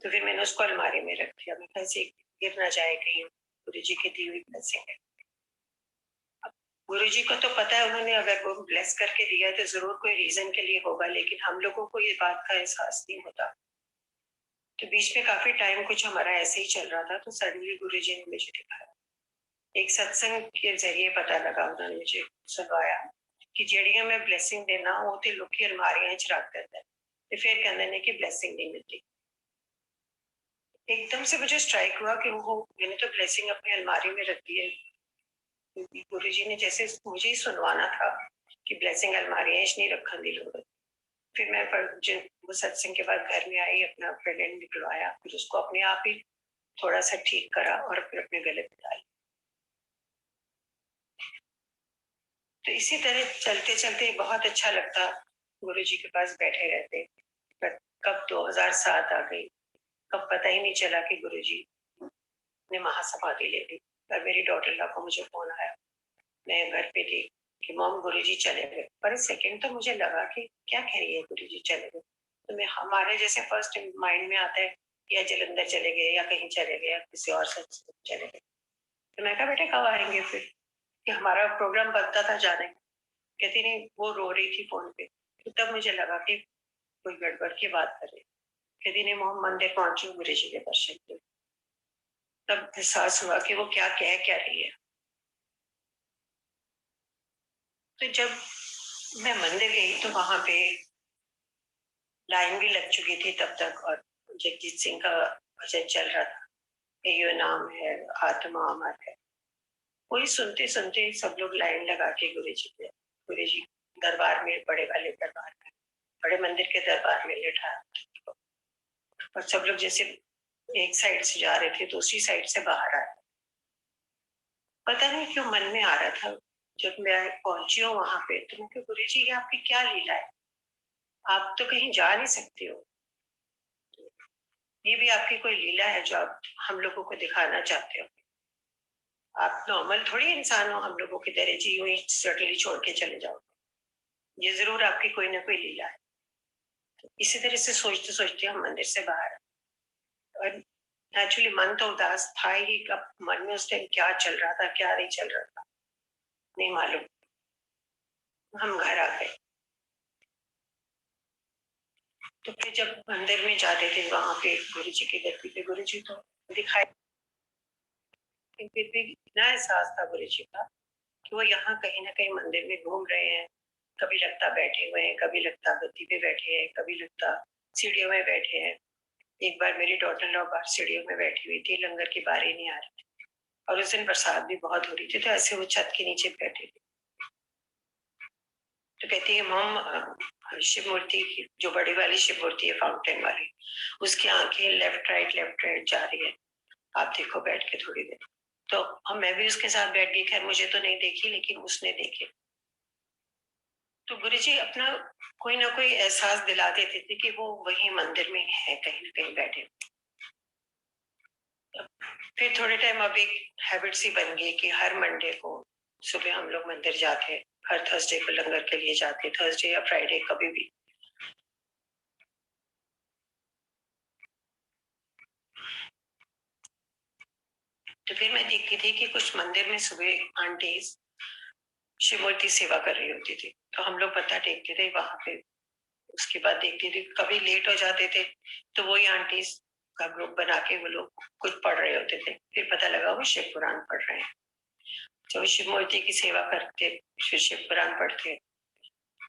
S5: तो फिर मैंने उसको अलमारी में रख दिया, मैं कहीं गिर ना जाए कहीं, गुरु जी की दी हुई ब्लेसिंग है। गुरु जी को तो पता है उन्होंने अगर वो ब्लेस करके दिया है तो जरूर कोई रीजन के लिए होगा, लेकिन हम लोगों को ये बात का एहसास नहीं होता। तो बीच में काफी टाइम कुछ हमारा ऐसे ही चल रहा था, तो सडनली गुरुजी ने मुझे दिखाया, एक सत्संग के जरिए पता लगा, उन्होंने मुझे सुनाया कि जेड़ियां मैं ब्लेसिंग देना वो ते लोकी अलमारियां च रख देते हैं ते फिर कहते हैं कि ब्लेसिंग नहीं मिलती। एकदम से मुझे स्ट्राइक हुआ कि वो मैंने तो ब्लेसिंग अपनी अलमारी में रख दी है। गुरुजी ने जैसे मुझे ही सुनवाना था कि ब्लेसिंग अलमारियां च नहीं रखने की जरूरत। फिर मैं वो सत्संग के बाद घर में आई, अपना प्रेग्नेंट निकलवाया, फिर उसको अपने आप ही थोड़ा सा ठीक करा और फिर अपने गले में डाली। तो इसी तरह चलते चलते बहुत अच्छा लगता गुरुजी के पास बैठे रहते। पर कब 2007 आ गई, कब पता ही नहीं चला कि गुरुजी ने महासमाधि ले ली। पर मेरी डॉटर ला को मुझे फोन आया, मैं घर पे थी कि मॉम गुरुजी चले गए। पर सेकंड तो मुझे लगा कि क्या कह रही है गुरुजी चले गए। तो मैं हमारे जैसे फर्स्ट माइंड में आता है या जलंधर चले गए या कहीं चले गए या किसी और सत्संग चले गए। तो मैं कहा बेटे कब आएंगे फिर, कि हमारा प्रोग्राम बनता था जाने का। कहती नहीं, वो रो रही थी फोन पे। तो तब मुझे लगा कि कोई गड़बड़ की बात कर रही। कहती नहीं मोहम्मद मंदिर पहुंची गुरुजी के दर्शन के। तब एहसास हुआ कि वो क्या रही है। तो जब मैं मंदिर गई तो वहां पे लाइन भी लग चुकी थी तब तक, और जगजीत सिंह का भजन चल रहा था, ये नाम है आत्मा अमर है। वही सुनते सुनते सब लोग लाइन लगा के गुरुजी दरबार में, बड़े वाले दरबार में, बड़े मंदिर के दरबार में लेटा, और सब लोग जैसे एक साइड से जा रहे थे दूसरी साइड से बाहर आए। पता नहीं क्यों मन में आ रहा था। जब मैं पहुंची हूँ वहां पे तो मैं कहा गुरुजी ये आपकी क्या लीला है, आप तो कहीं जा नहीं सकते हो, ये भी आपकी कोई लीला है जो आप हम लोगों को दिखाना चाहते हो। आप नॉर्मल थोड़ी इंसान हो हम लोगों की तरह जी यूं ही सडनली छोड़ के चले जाओ, ये जरूर आपकी कोई ना कोई लीला है। तो इसी तरह से सोचते सोचते हम मंदिर से बाहर, और एक्चुअली मन तो उदास था ही, अब मन में उस टाइम क्या चल रहा था क्या नहीं चल रहा था नहीं मालूम। हम घर आ गए। तो फिर जब मंदिर में जाते थे वहां पे गुरुजी की गद्दी पे गुरुजी तो दिखाई, फिर भी इतना एहसास था गुरुजी का कि वो यहाँ कहीं ना कहीं मंदिर में घूम रहे हैं। कभी लगता बैठे हुए हैं, कभी लगता गद्दी पे बैठे हैं, कभी लगता सीढ़ियों में बैठे हैं। एक बार मेरी डॉटर लोग बाहर सीढ़ियों में बैठी हुई थी, लंगर की बारी नहीं आ रही थी और उस दिन बरसात भी बहुत हो रही थी, तो ऐसे वो छत के नीचे बैठे थे। तो कहती है मॉम शिव मूर्ति की जो बड़ी वाली शिव मूर्ति है फाउंटेन वाली, उसकी आंखें लेफ्ट राइट जा रही है, आप देखो बैठ के थोड़ी देर। तो हम मैं भी उसके साथ बैठ गई। खैर मुझे तो नहीं देखी लेकिन उसने देखे। तो गुरुजी अपना कोई ना कोई एहसास दिला देते थे कि वो वही मंदिर में है कहीं ना कहीं बैठे। फिर थोड़े टाइम अब एक हैबिट सी बन गई कि हर मंडे को सुबह हम लोग मंदिर जाते, हर थर्सडे को लंगर के लिए जाते, थर्सडे या फ्राइडे कभी भी। तो फिर मैं देखती थी कि कुछ मंदिर में सुबह आंटी शिव मूर्ति सेवा कर रही होती थी, तो हम लोग पता टेकते थे वहां पे। उसके बाद देखती थी कभी लेट हो जाते थे तो वही आंटी का ग्रुप बना के वो लोग कुछ पढ़ रहे होते थे, फिर पता लगा वो शिव पुराण पढ़ रहे हैं। जब शिव मूर्ति की सेवा करते फिर शिव पुराण पढ़ते।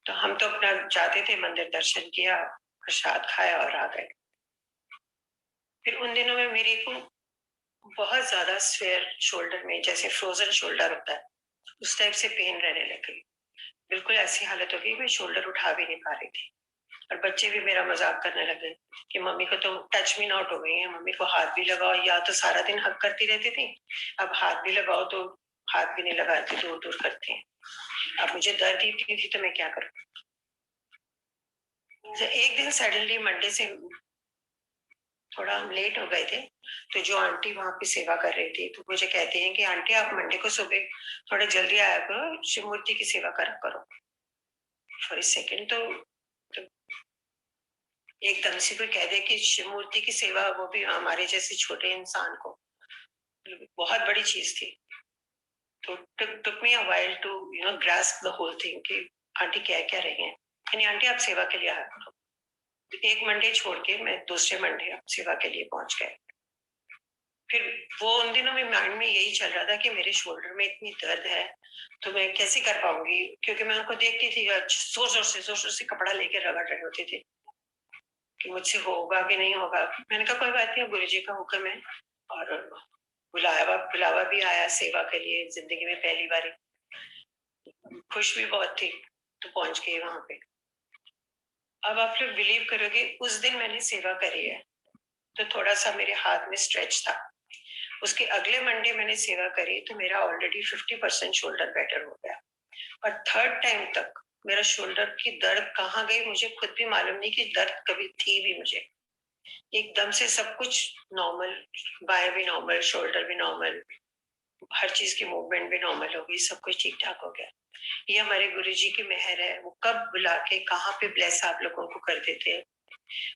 S5: तो हम तो अपना जाते थे मंदिर, दर्शन किया, प्रसाद खाया और आ गए। फिर उन दिनों में मेरे को बहुत ज्यादा स्वेयर शोल्डर में, जैसे फ्रोजन शोल्डर होता है उस टाइप से पेन रहने लग गई। बिल्कुल ऐसी हालत हो गई मैं शोल्डर उठा भी नहीं पा रही थी। और बच्चे भी मेरा मजाक करने लगे कि मम्मी को तो टच मी नॉट हो गई है, मम्मी को हाथ भी लगाओ, या तो सारा दिन हक करती रहती थी, अब हाथ भी लगाओ तो हाथ भी नहीं लगाती, दूर दूर करती हैं। अब मुझे दर्द ही थी तो मैं क्या करूं। एक दिन सडनली मंडे से थोड़ा हम लेट हो गए थे, तो जो आंटी वहां पे सेवा कर रही थी तो मुझे कहती हैं कि आंटी आप मंडे को सुबह थोड़ा जल्दी आया करो, शिव मूर्ति की सेवा करा करो। फॉर सेकेंड तो एकदम से कोई कह दे कि शिव मूर्ति की सेवा, वो भी हमारे जैसे छोटे इंसान को, बहुत बड़ी चीज थी। तो took me a while to grasp the whole thing कि आंटी क्या रही हैं। यानी आंटी आप सेवा के लिए आया करो। एक मंडे छोड़ के मैं दूसरे मंडे अब सेवा के लिए पहुंच गए। फिर वो उन दिनों में माइंड में यही चल रहा था कि मेरे शोल्डर में इतनी दर्द है तो मैं कैसे कर पाऊंगी, क्योंकि मैं उनको देखती थी जोर जोर से कपड़ा लेके रगड़ रहे होते थे कि मुझसे होगा कि नहीं होगा। मैंने कहा कोई बात नहीं, गुरु जी का हुक्म है। और बुलावा भी आया सेवा के लिए, जिंदगी में पहली बार। खुश भी बहुत थी तो पहुंच गई वहां पे। अब आप लोग बिलीव करोगे, उस दिन मैंने सेवा करी है तो थोड़ा सा मेरे हाथ में स्ट्रेच था। उसके अगले मंडे मैंने सेवा करी तो मेरा ऑलरेडी 50% शोल्डर बेटर हो गया। और थर्ड टाइम तक मेरा शोल्डर की दर्द कहाँ गई मुझे खुद भी मालूम नहीं कि दर्द कभी थी भी मुझे। एकदम से सब कुछ नॉर्मल, बाएं भी नॉर्मल, शोल्डर भी नॉर्मल, हर चीज की मूवमेंट भी नॉर्मल हो गई, सब कुछ ठीक ठाक हो गया। ये हमारे गुरुजी की मेहर है। वो कब बुला के कहाँ पे ब्लेस आप लोगों को कर देते हैं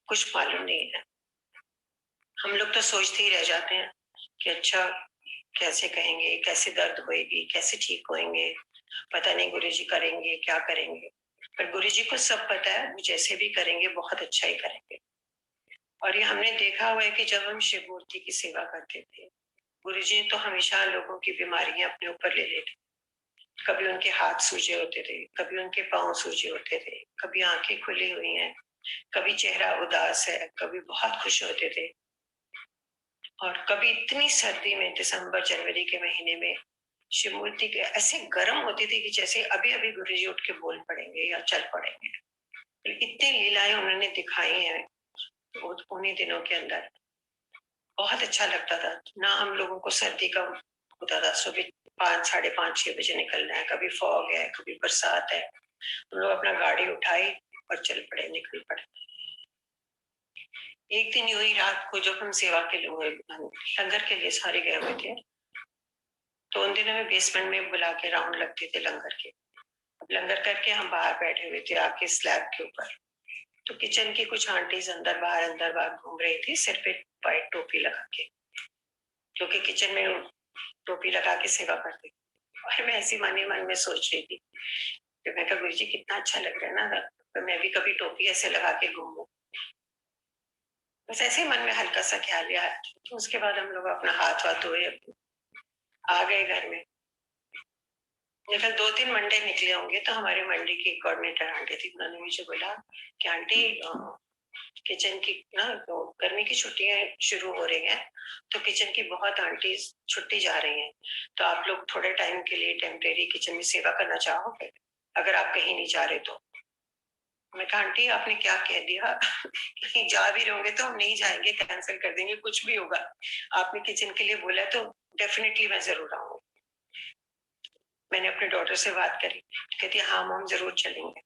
S5: कुछ मालूम नहीं है। हम लोग तो सोचते ही रह जाते हैं कि अच्छा कैसे कहेंगे, कैसे दर्द होएगी, कैसे ठीक होएंगे, पता नहीं गुरुजी करेंगे क्या करेंगे। पर गुरुजी को सब पता है, वो जैसे भी करेंगे बहुत अच्छा ही करेंगे। और ये हमने देखा हुआ है कि जब हम शिव मूर्ति की सेवा करते थे, गुरुजी तो हमेशा लोगों की बीमारियां अपने ऊपर ले लेते। कभी उनके हाथ सूजे होते थे, कभी उनके पांव सूजे होते थे, कभी आंखें खुली हुई हैं, कभी चेहरा उदास है, कभी बहुत खुश होते थे। और कभी इतनी सर्दी में दिसंबर जनवरी के महीने में शिव मूर्ति के ऐसे गर्म होती थी कि जैसे अभी अभी गुरुजी उठ के बोल पड़ेंगे या चल पड़ेंगे। इतनी लीलाएं उन्होंने दिखाई हैं उन्हीं दिनों के अंदर। बहुत अच्छा लगता था ना। हम लोगों को सर्दी का होता था, सुबह 5, 5:30, 6 बजे निकलना है, कभी फॉग है, कभी बरसात है, हम लोग अपना गाड़ी उठाई और चल पड़े, निकल पड़े। एक दिन यूं ही रात को जब हम सेवा के लिए लंगर के लिए सारे गए हुए थे, तो उन दिनों में बेसमेंट में बुला के राउंड लगते थे लंगर के। लंगर करके हम बाहर बैठे हुए थे आके स्लैब के ऊपर। तो किचन की कुछ आंटीज अंदर बाहर घूम रही थी, सिर पे वाइट टोपी लगा के, क्योंकि किचन में टोपी लगा के सेवा करती। और मैं ऐसी मन ही मन में सोच रही थी कि मैं कहा गुरु जी कितना अच्छा लग रहा है ना, तो मैं भी कभी टोपी ऐसे लगा के घूमूं। बस ऐसे ही मन में हल्का सा ख्याल आया। तो उसके बाद हम लोग अपना हाथ वाथ धोए, आ गए घर में। निकल 2-3 मंडे निकले होंगे तो हमारे मंडी की कोऑर्डिनेटर आंटी थी, उन्होंने मुझे बोला कि आंटी किचन की ना तो गर्मी की छुट्टियां शुरू हो रही हैं, तो किचन की बहुत आंटीज छुट्टी जा रही हैं, तो आप लोग थोड़े टाइम के लिए टेम्परेरी किचन में सेवा करना चाहोगे अगर आप कहीं नहीं जा रहे तो। मैं कहा आंटी आपने क्या कह दिया कहीं जा भी रहोगे तो हम नहीं जाएंगे, कैंसिल कर देंगे, कुछ भी होगा। आपने किचन के लिए बोला तो डेफिनेटली मैं जरूर आऊंगी। मैंने अपने डॉटर से बात करी, कहती हाँ मॉम जरूर चलेंगे।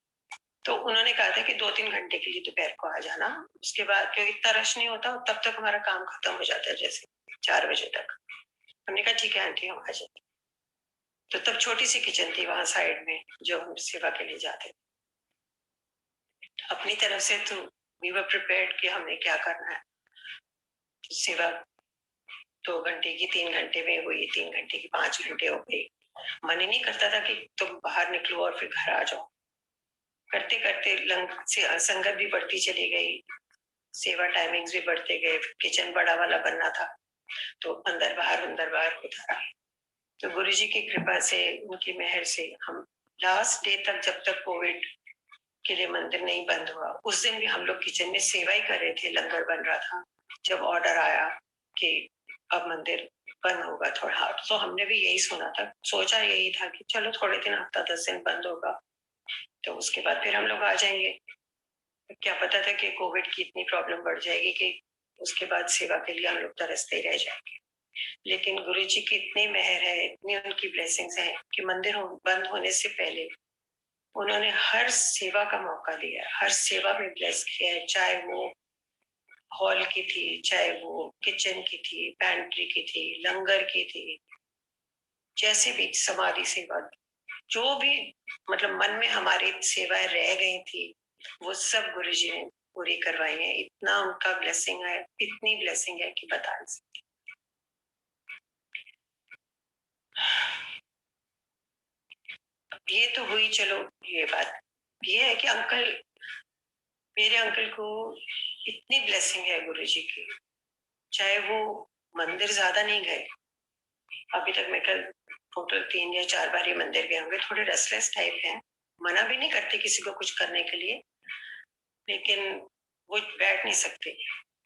S5: तो उन्होंने कहा था कि 2-3 घंटे के लिए दोपहर को आ जाना, उसके बाद क्योंकि इतना रश नहीं होता, तब तक हमारा काम खत्म हो जाता है, जैसे 4 बजे तक। हमने कहा ठीक है आंटी हम आ जाएंगे। तो तब छोटी सी किचन थी वहां साइड में जो हम सेवा के लिए जाते थे। अपनी तरफ से तो वी वर प्रिपेयर्ड कि हमने क्या करना है। सेवा 2 घंटे की 3 घंटे में हुई, 3 घंटे की 5 घंटे हो गई। मन ही नहीं करता था कि तुम बाहर निकलो और फिर घर आ जाओ। करते करते संगत भी बढ़ती चली गई, सेवा टाइमिंग्स भी बढ़ते गए, किचन बड़ा वाला बनना था तो अंदर बाहर होता रहा। तो गुरुजी की कृपा से, उनकी मेहर से हम लास्ट डे तक, जब तक कोविड के लिए मंदिर नहीं बंद हुआ, उस दिन भी हम लोग किचन में सेवा ही कर रहे थे, लंगर बन रहा था। जब ऑर्डर आया कि अब मंदिर बंद होगा थोड़ा, तो हमने भी यही सुना था, सोचा यही था कि चलो थोड़े दिन, हफ्ता 10 दिन बंद होगा तो उसके बाद फिर हम लोग आ जाएंगे। क्या पता था कि कोविड की इतनी प्रॉब्लम बढ़ जाएगी कि उसके बाद सेवा के लिए हम लोग तरसते ही रह जाएंगे। लेकिन गुरुजी की इतनी मेहर है, इतनी उनकी ब्लेसिंग्स हैं कि मंदिर बंद होने से पहले उन्होंने हर सेवा का मौका दिया, हर सेवा में ब्लेस किया है, चाहे वो हॉल की थी, चाहे वो किचन की थी, पैंट्री की थी, लंगर की थी, जैसे भी समाधि सेवा, जो भी मतलब मन में हमारी सेवाएं रह गई थी वो सब गुरुजी ने पूरी करवाई है। इतना उनका ब्लेसिंग है, इतनी ब्लेसिंग है कि बता नहीं सकते। ये तो हुई, चलो ये बात ये है कि अंकल मेरे अंकल को इतनी ब्लेसिंग है गुरुजी की, चाहे वो मंदिर ज्यादा नहीं गए, अभी तक मैं कल टोटल 3 या 4 बार ही मंदिर गए होंगे। थोड़े रेस्टलेस टाइप हैं, मना भी नहीं करते किसी को कुछ करने के लिए, लेकिन वो बैठ नहीं सकते।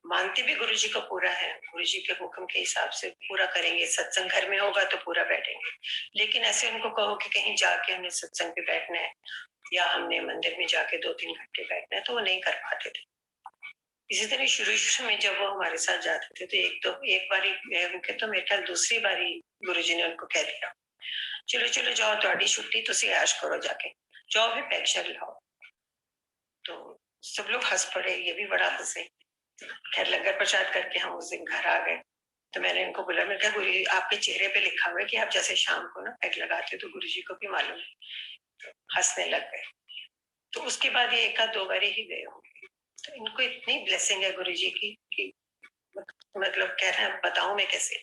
S5: मानते भी गुरुजी को पूरा है, गुरुजी के हुक्म के हिसाब से पूरा करेंगे। सत्संग घर में होगा तो पूरा बैठेंगे, लेकिन ऐसे उनको कहो कि कहीं जाके हमने सत्संग पे बैठना है या हमने मंदिर में जाके 2-3 घंटे बैठना है, तो वो नहीं कर पाते थे। इसी तरह शुरू में जब वो हमारे साथ जाते थे तो एक बारी गए उनके, तो मेरे ख्याल दूसरी बारी गुरुजी ने उनको कह दिया, चलो चलो जाओ, ਤੁਹਾਡੀ छुट्टी, तुसी ऐश करो, जाके जाओ भी पैक शैक लाओ। तो सब लोग हंस पड़े, ये भी बड़ा हंसे। खैर लंगर प्रसाद करके हम उस दिन घर आ गए। तो मैंने इनको बोला, मैंने कहा गुरुजी आपके चेहरे पे लिखा हुआ है कि आप जैसे शाम को ना पैक लगाते हो, तो गुरुजी को भी मालूम है। तो हंसने लग गए। तो उसके बाद ये 1-2 बारी ही गए होंगे। तो इनको इतनी ब्लेसिंग है गुरुजी की कि मतलब कह रहे हैं, बताऊं मैं कैसे।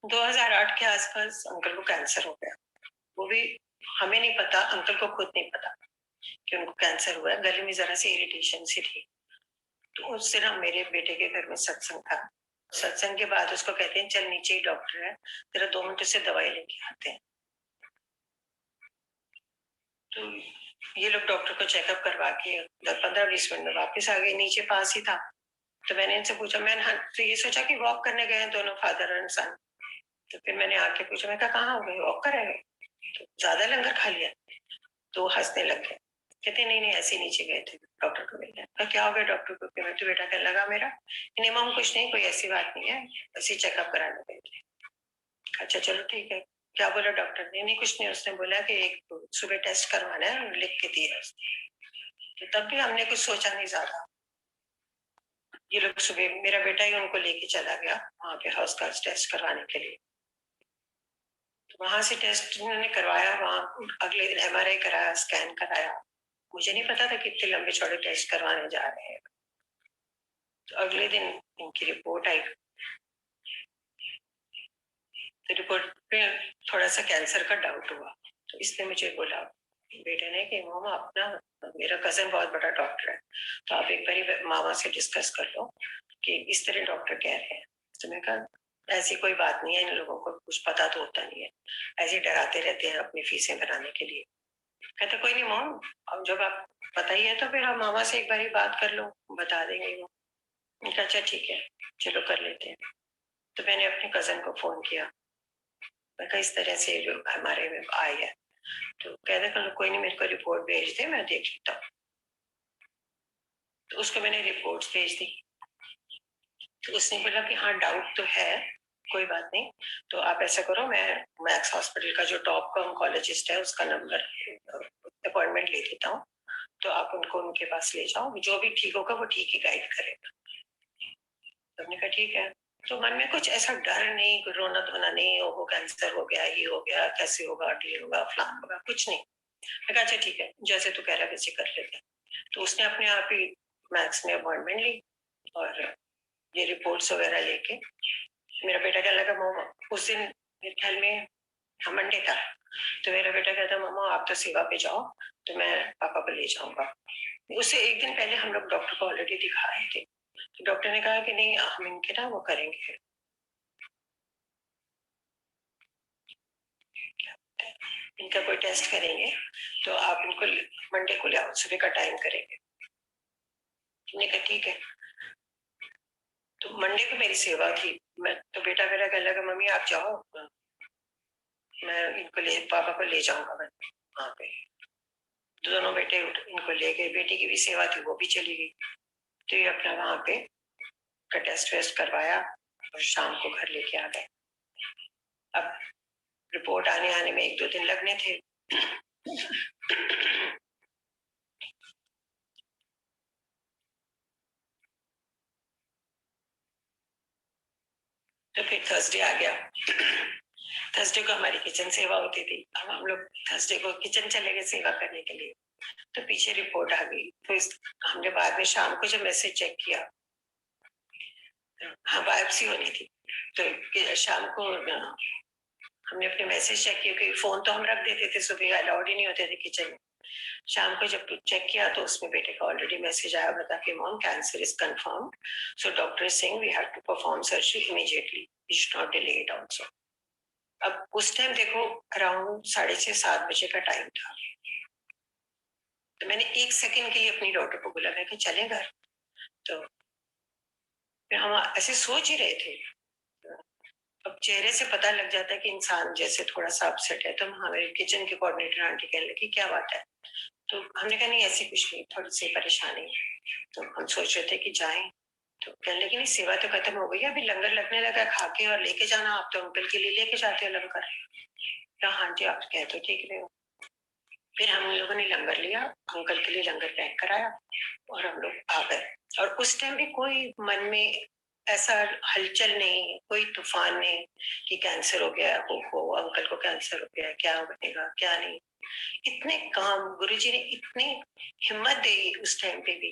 S5: 2008 के आसपास अंकल को कैंसर हो गया। वो भी हमें नहीं पता, अंकल को खुद नहीं पता कि उनको कैंसर हुआ है। गले में जरा सी इरिटेशन सी थी। तो उस दिन हम मेरे बेटे के घर में सत्संग था। सत्संग के बाद उसको कहते हैं, चल नीचे ही डॉक्टर है, तेरा 2 मिनट से दवाई लेके आते हैं। तो ये लोग डॉक्टर को चेकअप करवा के 15-20 मिनट में वापस आ गए, नीचे पास ही था। तो मैंने इनसे पूछा, मैंने तो ये सोचा कि वॉक करने गए हैं दोनों, फादर एंड सन। तो फिर मैंने आके पूछा, मैं कहा कहाँ हो गए, वॉक कर रहे? तो ज्यादा लंगर खा लिया? तो हंसने लग गए। कहते नहीं नहीं, ऐसे नीचे गए थे डॉक्टर को मिलने। तो क्या हो गया डॉक्टर को? मैं तो बेटा कहने लगा मेरा, नहीं मम कुछ नहीं, कोई ऐसी बात नहीं है, ऐसे चेकअप कराने गए थे। अच्छा चलो ठीक है। क्या बोला डॉक्टर ने? नहीं कुछ नहीं, उसने बोला कि एक सुबह टेस्ट करवाना है, लिख के दिया उसने। तो तब भी हमने कुछ सोचा नहीं ज्यादा। ये लोग सुबह, मेरा बेटा ही उनको लेके चला गया वहां पे हाउस कार्ड टेस्ट करवाने के लिए। तो वहां से टेस्ट उन्होंने करवाया, वहां अगले दिन MRI कराया, स्कैन कराया। मुझे नहीं पता था कि इतने लंबे चौड़े टेस्ट करवाने जा रहे हैं। तो अगले दिन इनकी रिपोर्ट आई। तो रिपोर्ट पे थोड़ा सा कैंसर का डाउट हुआ। तो इसने मुझे बोला बेटे ने कि मामा अपना, मेरा कजन बहुत बड़ा डॉक्टर है, तो आप एक बार मामा से डिस्कस कर लो कि इस तरह डॉक्टर कह रहे हैं। तो मैं कहा ऐसी कोई बात नहीं है, इन लोगों को कुछ पता तो होता नहीं है, ऐसे डराते रहते हैं अपनी फीसें बनाने के लिए। कहते कोई नहीं मॉम, अब जब आप पता ही है तो फिर आप मामा से एक बार बात कर लो, बता देंगे वो। अच्छा ठीक है, चलो कर लेते हैं। तो मैंने अपने कजन को फोन किया, मैं कहा इस तरह से हमारे में आई है। तो कहते कल कोई नहीं, मेरे को रिपोर्ट भेज दे, मैं देख लेता हूँ। तो उसको मैंने रिपोर्ट भेज दी। तो उसने बोला कि हाँ डाउट तो है, कोई बात नहीं, तो आप ऐसा करो, मैं मैक्स हॉस्पिटल का जो टॉप का ऑन्कोलॉजिस्ट है उसका नंबर, अपॉइंटमेंट ले लेता हूँ, तो आप उनको उनके पास ले जाओ, जो भी ठीक होगा वो ठीक ही गाइड करेगा। तो हमने कहा ठीक है। तो मन में कुछ ऐसा डर नहीं, रोना धोना नहीं, वो कैंसर हो गया, ये हो गया, कैसे होगा, ये होगा, फलान होगा, कुछ नहीं। मैं कहा अच्छा ठीक है, जैसे तू कह रहा है वैसे कर लेते हैं। तो उसने अपने आप ही मैक्स में अपॉइंटमेंट ली और ये रिपोर्ट्स वगैरह लेके, मेरा बेटा कहने लगा मामा, उस दिन मेरे ख्याल में मंडे था, तो मेरा बेटा कहता मामा आप तो सेवा पे जाओ, तो मैं पापा को ले जाऊंगा। उससे एक दिन पहले हम लोग डॉक्टर को ऑलरेडी दिखाए थे। तो डॉक्टर ने कहा कि नहीं हम इनके ना वो करेंगे, इनका कोई टेस्ट करेंगे, तो आप इनको मंडे को ले आओ, सुबह का टाइम करेंगे। हमने कहा ठीक है। तो मंडे को मेरी सेवा थी। मैं तो बेटा मेरा कहने लगा मम्मी आप जाओ, मैं इनको ले, पापा को ले जाऊंगा मैं वहां पे। दोनों बेटे इनको ले गए, बेटी की भी सेवा थी, वो भी चली गई। तो ये अपना वहां पे का टेस्ट वेस्ट करवाया और शाम को घर लेके आ गए। अब रिपोर्ट आने आने में 1-2 दिन लगने थे। तो फिर थर्सडे आ गया। थर्सडे को हमारी किचन सेवा होती थी। अब हम लोग थर्सडे को किचन चले गए सेवा करने के लिए। तो पीछे रिपोर्ट आ गई। तो हमने बाद में शाम को जब मैसेज चेक किया, हाँ बायोप्सी होनी थी, तो शाम को हमने अपने मैसेज चेक किया कि फोन तो हम रख देते थे, सुबह अलाउड ही नहीं होते थे किचन में। शाम को जब चेक किया तो उसमें बेटे का ऑलरेडी मैसेज आया था कि mom cancer is confirm, so doctor is saying we have to perform surgery immediately, we should not delay it also. अब उस टाइम देखो अराउंड 6:30-7 बजे का टाइम था, तो मैंने 1 सेकंड के लिए अपनी डॉटर को बोला मैं कि चलें घर। तो फिर हम ऐसे सोच ही रहे थे, अब चेहरे से पता लग जाता है कि इंसान जैसे थोड़ा सा अपसेट है। तो हमारे किचन के कोऑर्डिनेटर आंटी कहने लगी क्या बात है, तो हमने कहा नहीं ऐसी कुछ नहीं, थोड़ी सी परेशानी है। तो हम सोच रहे थे कि जाएं, तो कहने लगी नहीं सेवा तो खत्म हो गई, अभी लंगर लगने लगा, खा के और लेके जाना, आप तो अंकल के लिए लेके जाते हो लंगर। क्या हाँ जी आप कह तो ठीक रहे हो। फिर हम लोगों ने लंगर लिया, अंकल के लिए लंगर पैक कराया और हम लोग आ गए। और उस टाइम भी कोई मन में ऐसा हलचल नहीं, कोई तूफान नहीं कि कैंसर हो गया, हो अंकल को कैंसर हो गया, क्या बनेगा क्या नहीं। इतने काम गुरुजी ने इतनी हिम्मत दी उस टाइम पे भी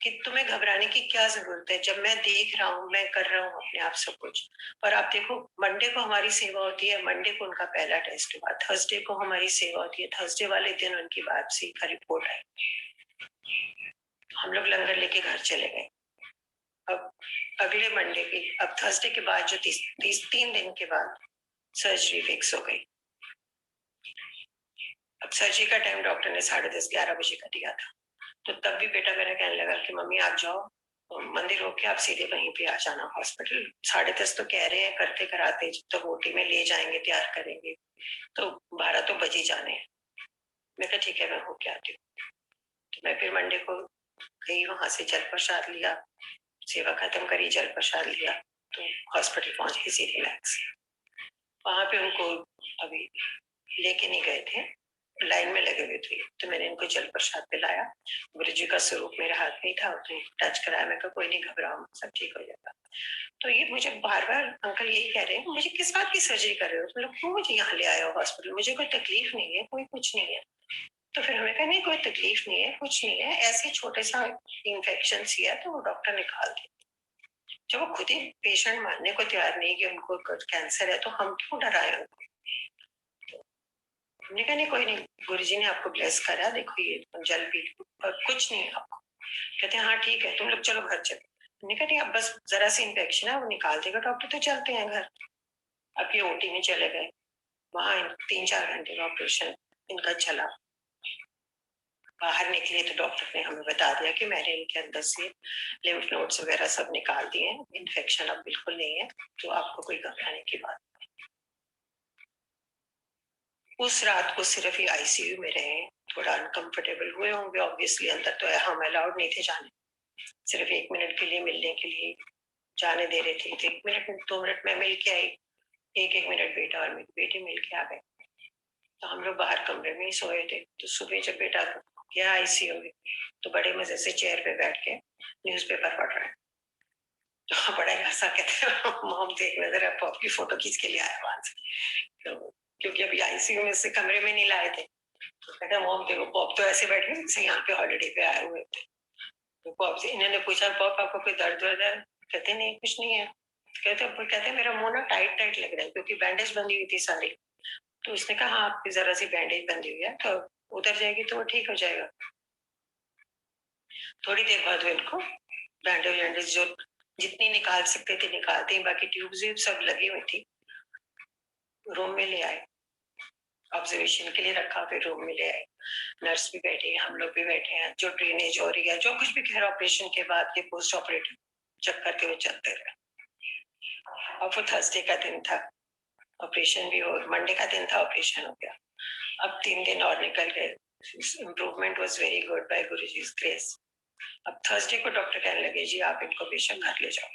S5: कि तुम्हें घबराने की क्या जरूरत है, जब मैं देख रहा हूँ, मैं कर रहा हूँ अपने आप सब कुछ। और आप देखो मंडे को हमारी सेवा होती है, मंडे को उनका पहला टेस्ट हुआ, थर्सडे को हमारी सेवा होती है, थर्सडे वाले दिन उनकी बायोप्सी का रिपोर्ट आई, हम लोग लंगर लेके घर चले गए। अब अगले मंडे की, अब थर्सडे के बाद जो 3 दिन के बाद सर्जरी फिक्स हो गई। अब सर्जरी का टाइम डॉक्टर ने 10:30-11 बजे का दिया था, तो तब भी बेटा मेरा कहने लगा कि मम्मी आप जाओ मंदिर होके आप सीधे वहीं पे आ जाना हॉस्पिटल, 10:30 तो कह रहे हैं, करते कराते जब तक ओटी में ले जाएंगे तैयार करेंगे तो 12 तो बज ही जाने हैं। मैं कहा ठीक है मैं होके आती हूँ। तो मैं फिर मंडे को गई, वहां से जल प्रसाद लिया, सेवा खत्म करी, जल प्रसाद लिया, तो हॉस्पिटल पहुंच गई सीधे लैक्स। वहां पे उनको अभी लेके नहीं गए थे, लाइन में लगे हुए थे, तो मैंने इनको जल प्रसाद पिलाया, गुरु जी का स्वरूप मेरे हाथ में ही था, तो टच कराया, मैं कहा कोई नहीं घबराओ सब ठीक हो जाएगा। तो ये मुझे बार बार अंकल यही कह रहे हैं मुझे किस बात की सर्जरी कर रहे हो, तुम लोग क्यों मुझे यहाँ ले आए हो हॉस्पिटल, मुझे कोई तकलीफ नहीं है, कोई कुछ नहीं है। तो फिर हमें कहा नहीं कोई तकलीफ नहीं है, कुछ नहीं है, ऐसे छोटे सा इन्फेक्शन ही है, तो वो डॉक्टर निकाल दे। जब वो खुद ही पेशेंट मानने को तैयार नहीं कि उनको कैंसर है, तो हम क्यों डराए उनको। हमने कहा नहीं कोई नहीं, गुरुजी ने आपको ब्लेस करा, देखो ये जल पी और कुछ नहीं आपको। कहते हैं हाँ ठीक है तुम लोग चलो घर चलो। हमने कहा नहीं अब बस जरा सी इन्फेक्शन है वो निकाल देगा डॉक्टर, तो चलते हैं घर। अब ये ओटी में चले गए, वहां 3-4 घंटे का ऑपरेशन इनका चला। बाहर निकले तो डॉक्टर ने हमें बता दिया कि मैंने इनके अंदर से लिम्फ नोड्स वगैरह सब निकाल दिए हैं, इन्फेक्शन अब बिल्कुल नहीं है, तो आपको कोई घबराने की बात। उस रात को सिर्फ ही आईसीयू में रहे, थोड़ा अनकंफर्टेबल हुए होंगे ऑब्वियसली, अंदर तो हम अलाउड नहीं थे जाने, सिर्फ 1 मिनट के लिए मिलने के लिए जाने दे रहे थे, तो 1 मिनट 2 मिनट में मिल के आई, 1 मिनट बेटा और मेरी बेटी मिल के आ गए। तो हम लोग बाहर कमरे में ही सोए थे। तो सुबह जब बेटा गया आईसीयू में तो बड़े मजे से चेयर पे बैठ के न्यूज़पेपर पढ़ रहे हैं। तो बड़ा हंसा, कहते मॉम देखना जरा पॉप की फोटो खींच के लिए आया वहां से, तो क्योंकि अभी आईसीयू में से कमरे में नहीं लाए थे, तो कहते मॉम देखो पॉप तो ऐसे बैठ गए जैसे यहाँ पे हॉलिडे पे आए हुए थे। तो पॉप से इन्होंने पूछा पॉप आपको कोई दर्द वर्द है, कहते नहीं कुछ नहीं है। कहते मेरा मुंह ना टाइट टाइट लग रहा है क्योंकि बैंडेज बंधी हुई थी सारी। तो उसने कहा हाँ आपकी जरा सी बैंडेज बंधी हुई है, तो उतर जाएगी तो वो ठीक हो जाएगा। थोड़ी देर बाद इनको बैंडेज वैंडेज जो जितनी निकाल सकते थे निकालते, बाकी ट्यूब्स सब लगी हुई थी, रूम में ले आए, ऑब्जर्वेशन के लिए रखा, फिर रूम में ले आए। नर्स भी बैठी है, हम लोग भी बैठे हैं, जो ड्रेनेज हो रही है जो कुछ भी खैर ऑपरेशन के बाद के पोस्ट ऑपरेटिव चेक करके वो चलते रहे। अब वो थर्सडे का दिन था, ऑपरेशन भी हो, मंडे का दिन था ऑपरेशन हो गया। अब 3 दिन और निकल गए, improvement was very good by Guruji's grace. अब थर्सडे को डॉक्टर कहने लगे जी आप इनको बेशक घर ले जाओ।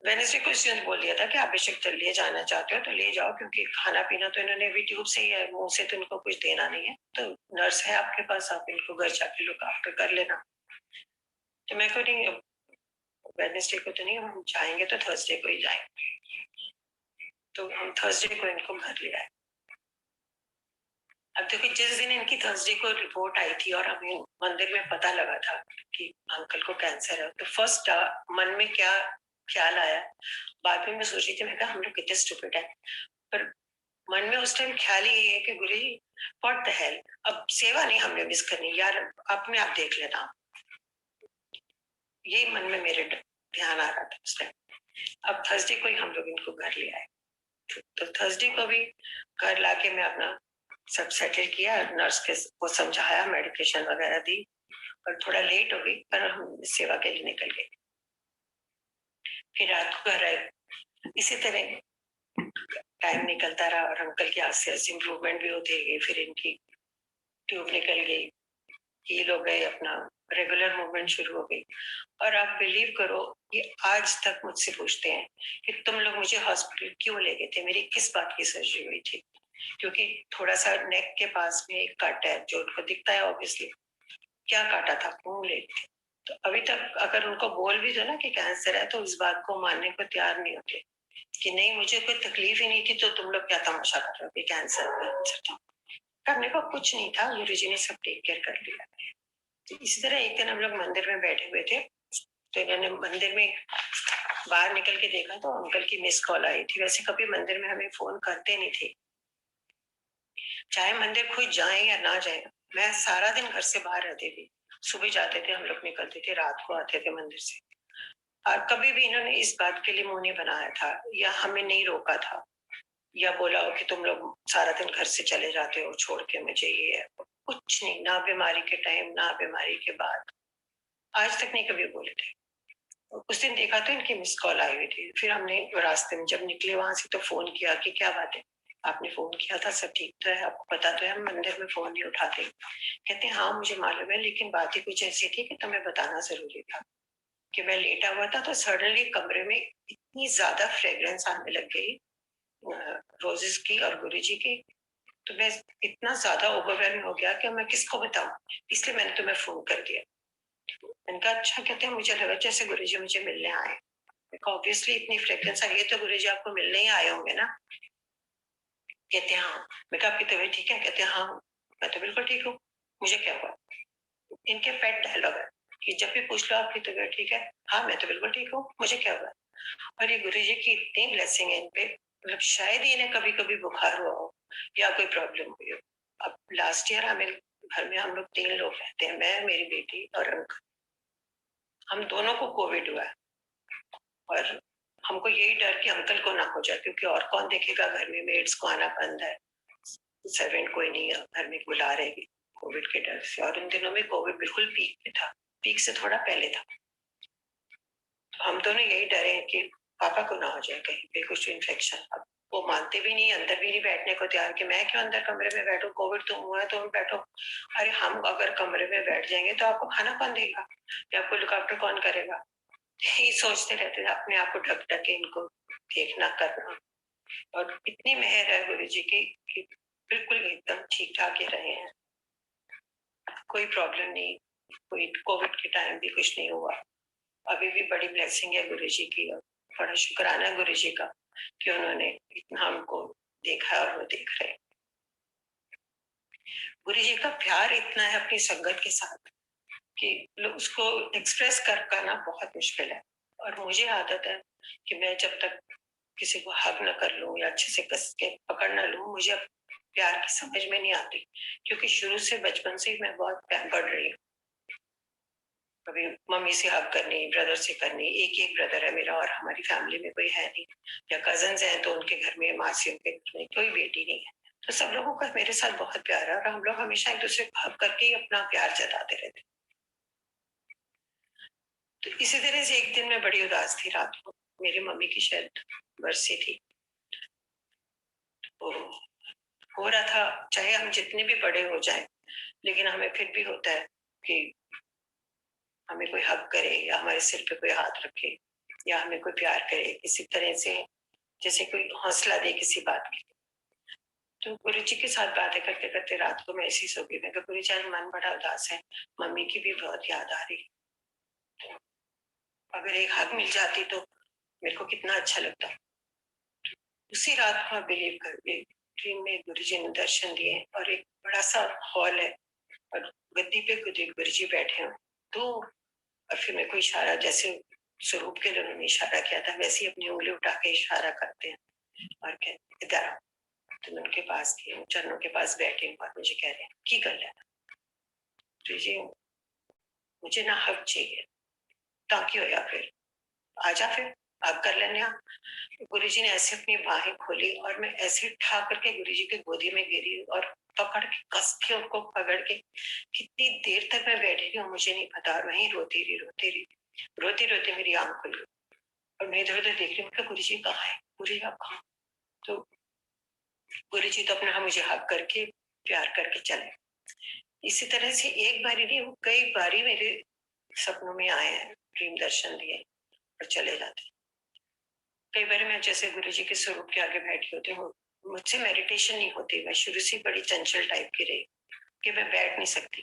S5: वेडनेसडे को इसने बोल दिया था कि आप बेशक ले जाना चाहते हो तो ले जाओ, क्योंकि खाना पीना तो इन्होंने अभी ट्यूब से ही है, मुंह से तो इनको कुछ देना नहीं है, तो नर्स है आपके पास, आप इनको घर जाके लुक आफ्टर कर लेना। तो मैं कह रही वेडनेसडे को तो नहीं, हम जाएंगे तो थर्सडे को ही जाएंगे। तो हम थर्सडे को इनको घर ले आए। अब देखो जिस दिन इनकी थर्सडे को रिपोर्ट आई थी और हमें मंदिर में पता लगा था कि अंकल को कैंसर है, तो फर्स्ट मन में क्या ख्याल आया, बाद में मैं सोच रही थी, मैं कहा हम लोग कितने स्टूपिड है, पर मन में उस टाइम ख्याल ही है कि गुरु जी व्हाट द हेल, अब सेवा नहीं हमने मिस करनी यार, अपने आप देख लेना। ये मन में मेरे ध्यान आ रहा था उस टाइम। अब थर्सडे को ही हम लोग इनको घर ले आए, तो थर्सडे को भी घर लाके मैं अपना सब सेटल किया, नर्स के को समझाया, मेडिकेशन वगैरह दी, और थोड़ा लेट हो गई पर हम सेवा के लिए निकल गए। फिर रात को घर आए, इसी तरह टाइम निकलता रहा और अंकल की आस्ते आस्ते इम्प्रूवमेंट भी होती गई। फिर इनकी ट्यूब निकल गई, हील हो गए, अपना रेगुलर मूवमेंट शुरू हो गई। और आप बिलीव करो, ये आज तक मुझसे पूछते हैं कि तुम लोग मुझे हॉस्पिटल क्यों ले गए थे, मेरी किस बात की सर्जरी हुई थी, क्योंकि थोड़ा सा नेक के पास में एक कट है जो उनको दिखता है ऑब्वियसली, क्या काटा था, क्यों ले थे। तो अभी तक अगर उनको बोल भी दो ना कि कैंसर है, तो इस बात को मानने को तैयार नहीं होते कि नहीं मुझे कोई तकलीफ ही नहीं थी, तो तुम लोग क्या तमाशा कर रहे हो कि कैंसर था। करने को कुछ नहीं था, गुरु जी ने सब टेक केयर कर लिया। तो इसी तरह एक दिन हम लोग मंदिर में बैठे हुए थे, तो इन्होंने मंदिर में बाहर निकल के देखा तो अंकल की मिस कॉल आई थी। वैसे कभी मंदिर में हमें फोन करते नहीं थे, चाहे मंदिर खुद जाए या ना जाए, मैं सारा दिन घर से बाहर रहती थी। सुबह जाते थे हम लोग, निकलते थे, रात को आते थे मंदिर से। और कभी भी इन्होंने इस बात के लिए मुंह नहीं बनाया था या हमें नहीं रोका था या बोला हो कि तुम लोग सारा दिन घर से चले जाते हो छोड़ के मुझे, ये है कुछ नहीं, ना बीमारी के टाइम ना बीमारी के बाद, आज तक नहीं कभी बोले थे। उस दिन देखा तो इनकी मिस कॉल आई हुई थी। फिर हमने रास्ते में जब निकले वहां से तो फोन किया कि क्या बात है, आपने फोन किया था, सब ठीक तो है, आपको पता तो है हम मंदिर में फोन नहीं उठाते। कहते हैं हाँ मुझे मालूम है, लेकिन बात ही कुछ ऐसी थी कि तुम्हें बताना जरूरी था कि मैं लेटा हुआ था तो सडनली कमरे में इतनी ज्यादा फ्रेग्रेंस आने लग गई रोजेस की और गुरुजी की, तो मैं इतना ज्यादा ओवरवेलम हो गया कि मैं किसको बताऊं, इसलिए मैंने तुम्हें फोन कर दिया। इनका अच्छा, कहते हैं मुझे लगा जैसे गुरुजी मुझे मिलने आए, ऑब्वियसली इतनी फ्रेग्रेंस आ गई तो गुरुजी आपको मिलने ही आए होंगे ना। कहते हैं हाँ। मैं कहा आपकी तबीयत ठीक है, कहते हैं हाँ मैं तो बिल्कुल ठीक हूँ, मुझे क्या हुआ। इनके पेट डायलॉग है कि जब भी पूछ लो आपकी तबीयत ठीक है, हाँ मैं तो बिल्कुल ठीक हूँ, मुझे क्या हुआ। और ये गुरुजी की इतनी ब्लेसिंग है इन पे, मतलब शायद ही इन्हें कभी कभी बुखार हुआ हो या कोई प्रॉब्लम हुई हो। अब लास्ट ईयर हमें घर में हम लोग 3 लोग रहते हैं, मैं, मेरी बेटी और अंकल, हम दोनों को कोविड हुआ है। और हमको यही डर कि अंकल को ना हो जाए, क्योंकि और कौन देखेगा घर में, मेड्स को आना बंद है, सर्वेंट कोई नहीं है घर में, बुला रहेगी कोविड के डर से। और इन दिनों में कोविड बिल्कुल पीक में था, पीक से थोड़ा पहले था। तो हम दोनों यही डरे कि पापा को ना हो जाए कहीं पे कुछ इन्फेक्शन। अब वो मानते भी नहीं, अंदर भी नहीं बैठने को तैयार कि मैं क्यों अंदर कमरे में बैठूं, कोविड तो हुआ है तो हम बैठो। अरे हम अगर कमरे में बैठ जाएंगे तो आपको खाना कौन देगा या आपको लुक आफ्टर कौन करेगा, यही सोचते रहते थे, अपने आप को ढक ढक के इनको देखना करना। और इतनी मेहर है गुरु जी की कि बिल्कुल एकदम ठीक ठाक ही रहे हैं, कोई प्रॉब्लम नहीं, कोई कोविड के टाइम भी कुछ नहीं हुआ। अभी भी बड़ी ब्लेसिंग है गुरु जी की, और बड़ा शुक्राना है गुरु जी का कि उन्होंने इतना हमको देखा और वो देख रहे हैं। गुरु जी का प्यार इतना है अपनी संगत के साथ कि उसको एक्सप्रेस कर पाना बहुत मुश्किल है। और मुझे आदत है कि मैं जब तक किसी को हग न कर लूं या अच्छे से कस के पकड़ न लूं, मुझे प्यार की समझ में नहीं आती, क्योंकि शुरू से बचपन से ही मैं बहुत पैम्पर्ड रही हूँ। कभी मम्मी से हग करनी, ब्रदर से करनी, एक एक ब्रदर है मेरा और हमारी फैमिली में कोई है नहीं, या कजन्स हैं तो उनके घर में, मासियों के घर में कोई बेटी नहीं है, तो सब लोगों का मेरे साथ बहुत प्यार है और हम लोग हमेशा एक दूसरे को हग करके ही अपना प्यार जताते रहते। तो इसी तरह से एक दिन मैं बड़ी उदास थी रात को, मेरी मम्मी की शायद बरसी थी, तो हो रहा था चाहे हम जितने भी बड़े हो जाएं, लेकिन हमें फिर भी होता है कि हमें कोई हक करे या हमारे सिर पे कोई हाथ रखे या हमें कोई प्यार करे किसी तरह से, जैसे कोई हौसला दे किसी बात की। तो गुरु जी के साथ बातें करते करते रात को मैं ऐसी सो गई। मैं कहा गुरु जी मन बड़ा उदास है, मम्मी की भी बहुत याद आ रही, तो अगर एक हक मिल जाती तो मेरे को कितना अच्छा लगता। उसी रात को बिलीव कर ड्रीम में गुरु जी ने दर्शन दिए और एक बड़ा सा हॉल है और गद्दी पे गुरु जी बैठे हैं, तो और फिर मेरे को इशारा, जैसे स्वरूप के लिए उन्होंने इशारा किया था वैसे ही अपनी उंगली उठा के इशारा करते हैं और कहते इधर आओ। तो मैं उनके पास गई, चरणों के पास बैठी हूँ और मुझे कह रहे हैं की कर लेना जी, मुझे ना हक चाहिए ताकि हो, या फिर आजा, फिर आप कर लेना। गुरुजी ने ऐसे अपनी बाहें खोली और मैं ऐसे उठा करके गुरुजी के गोदी में गिरी और पकड़ के कस के उनको पकड़ के कितनी देर तक मैं बैठी रही हूँ मुझे नहीं पता, और वहीं रोती रोती मेरी आंख खुल गई और मैं इधर उधर देख रही हूँ गुरुजी कहाँ है, गुरुजी आप कहाँ? तो गुरुजी तो अपना मुझे हक करके प्यार करके चले। इसी तरह से एक बारी नहीं, वो कई बारी मेरे सपनों में आए हैं, ड्रीम दर्शन दिए और चले जाते। कई बार मैं जैसे गुरुजी के स्वरूप के आगे बैठी होती हूँ, मुझसे मेडिटेशन नहीं होती, मैं शुरू से बड़ी चंचल टाइप की रही कि मैं बैठ नहीं सकती।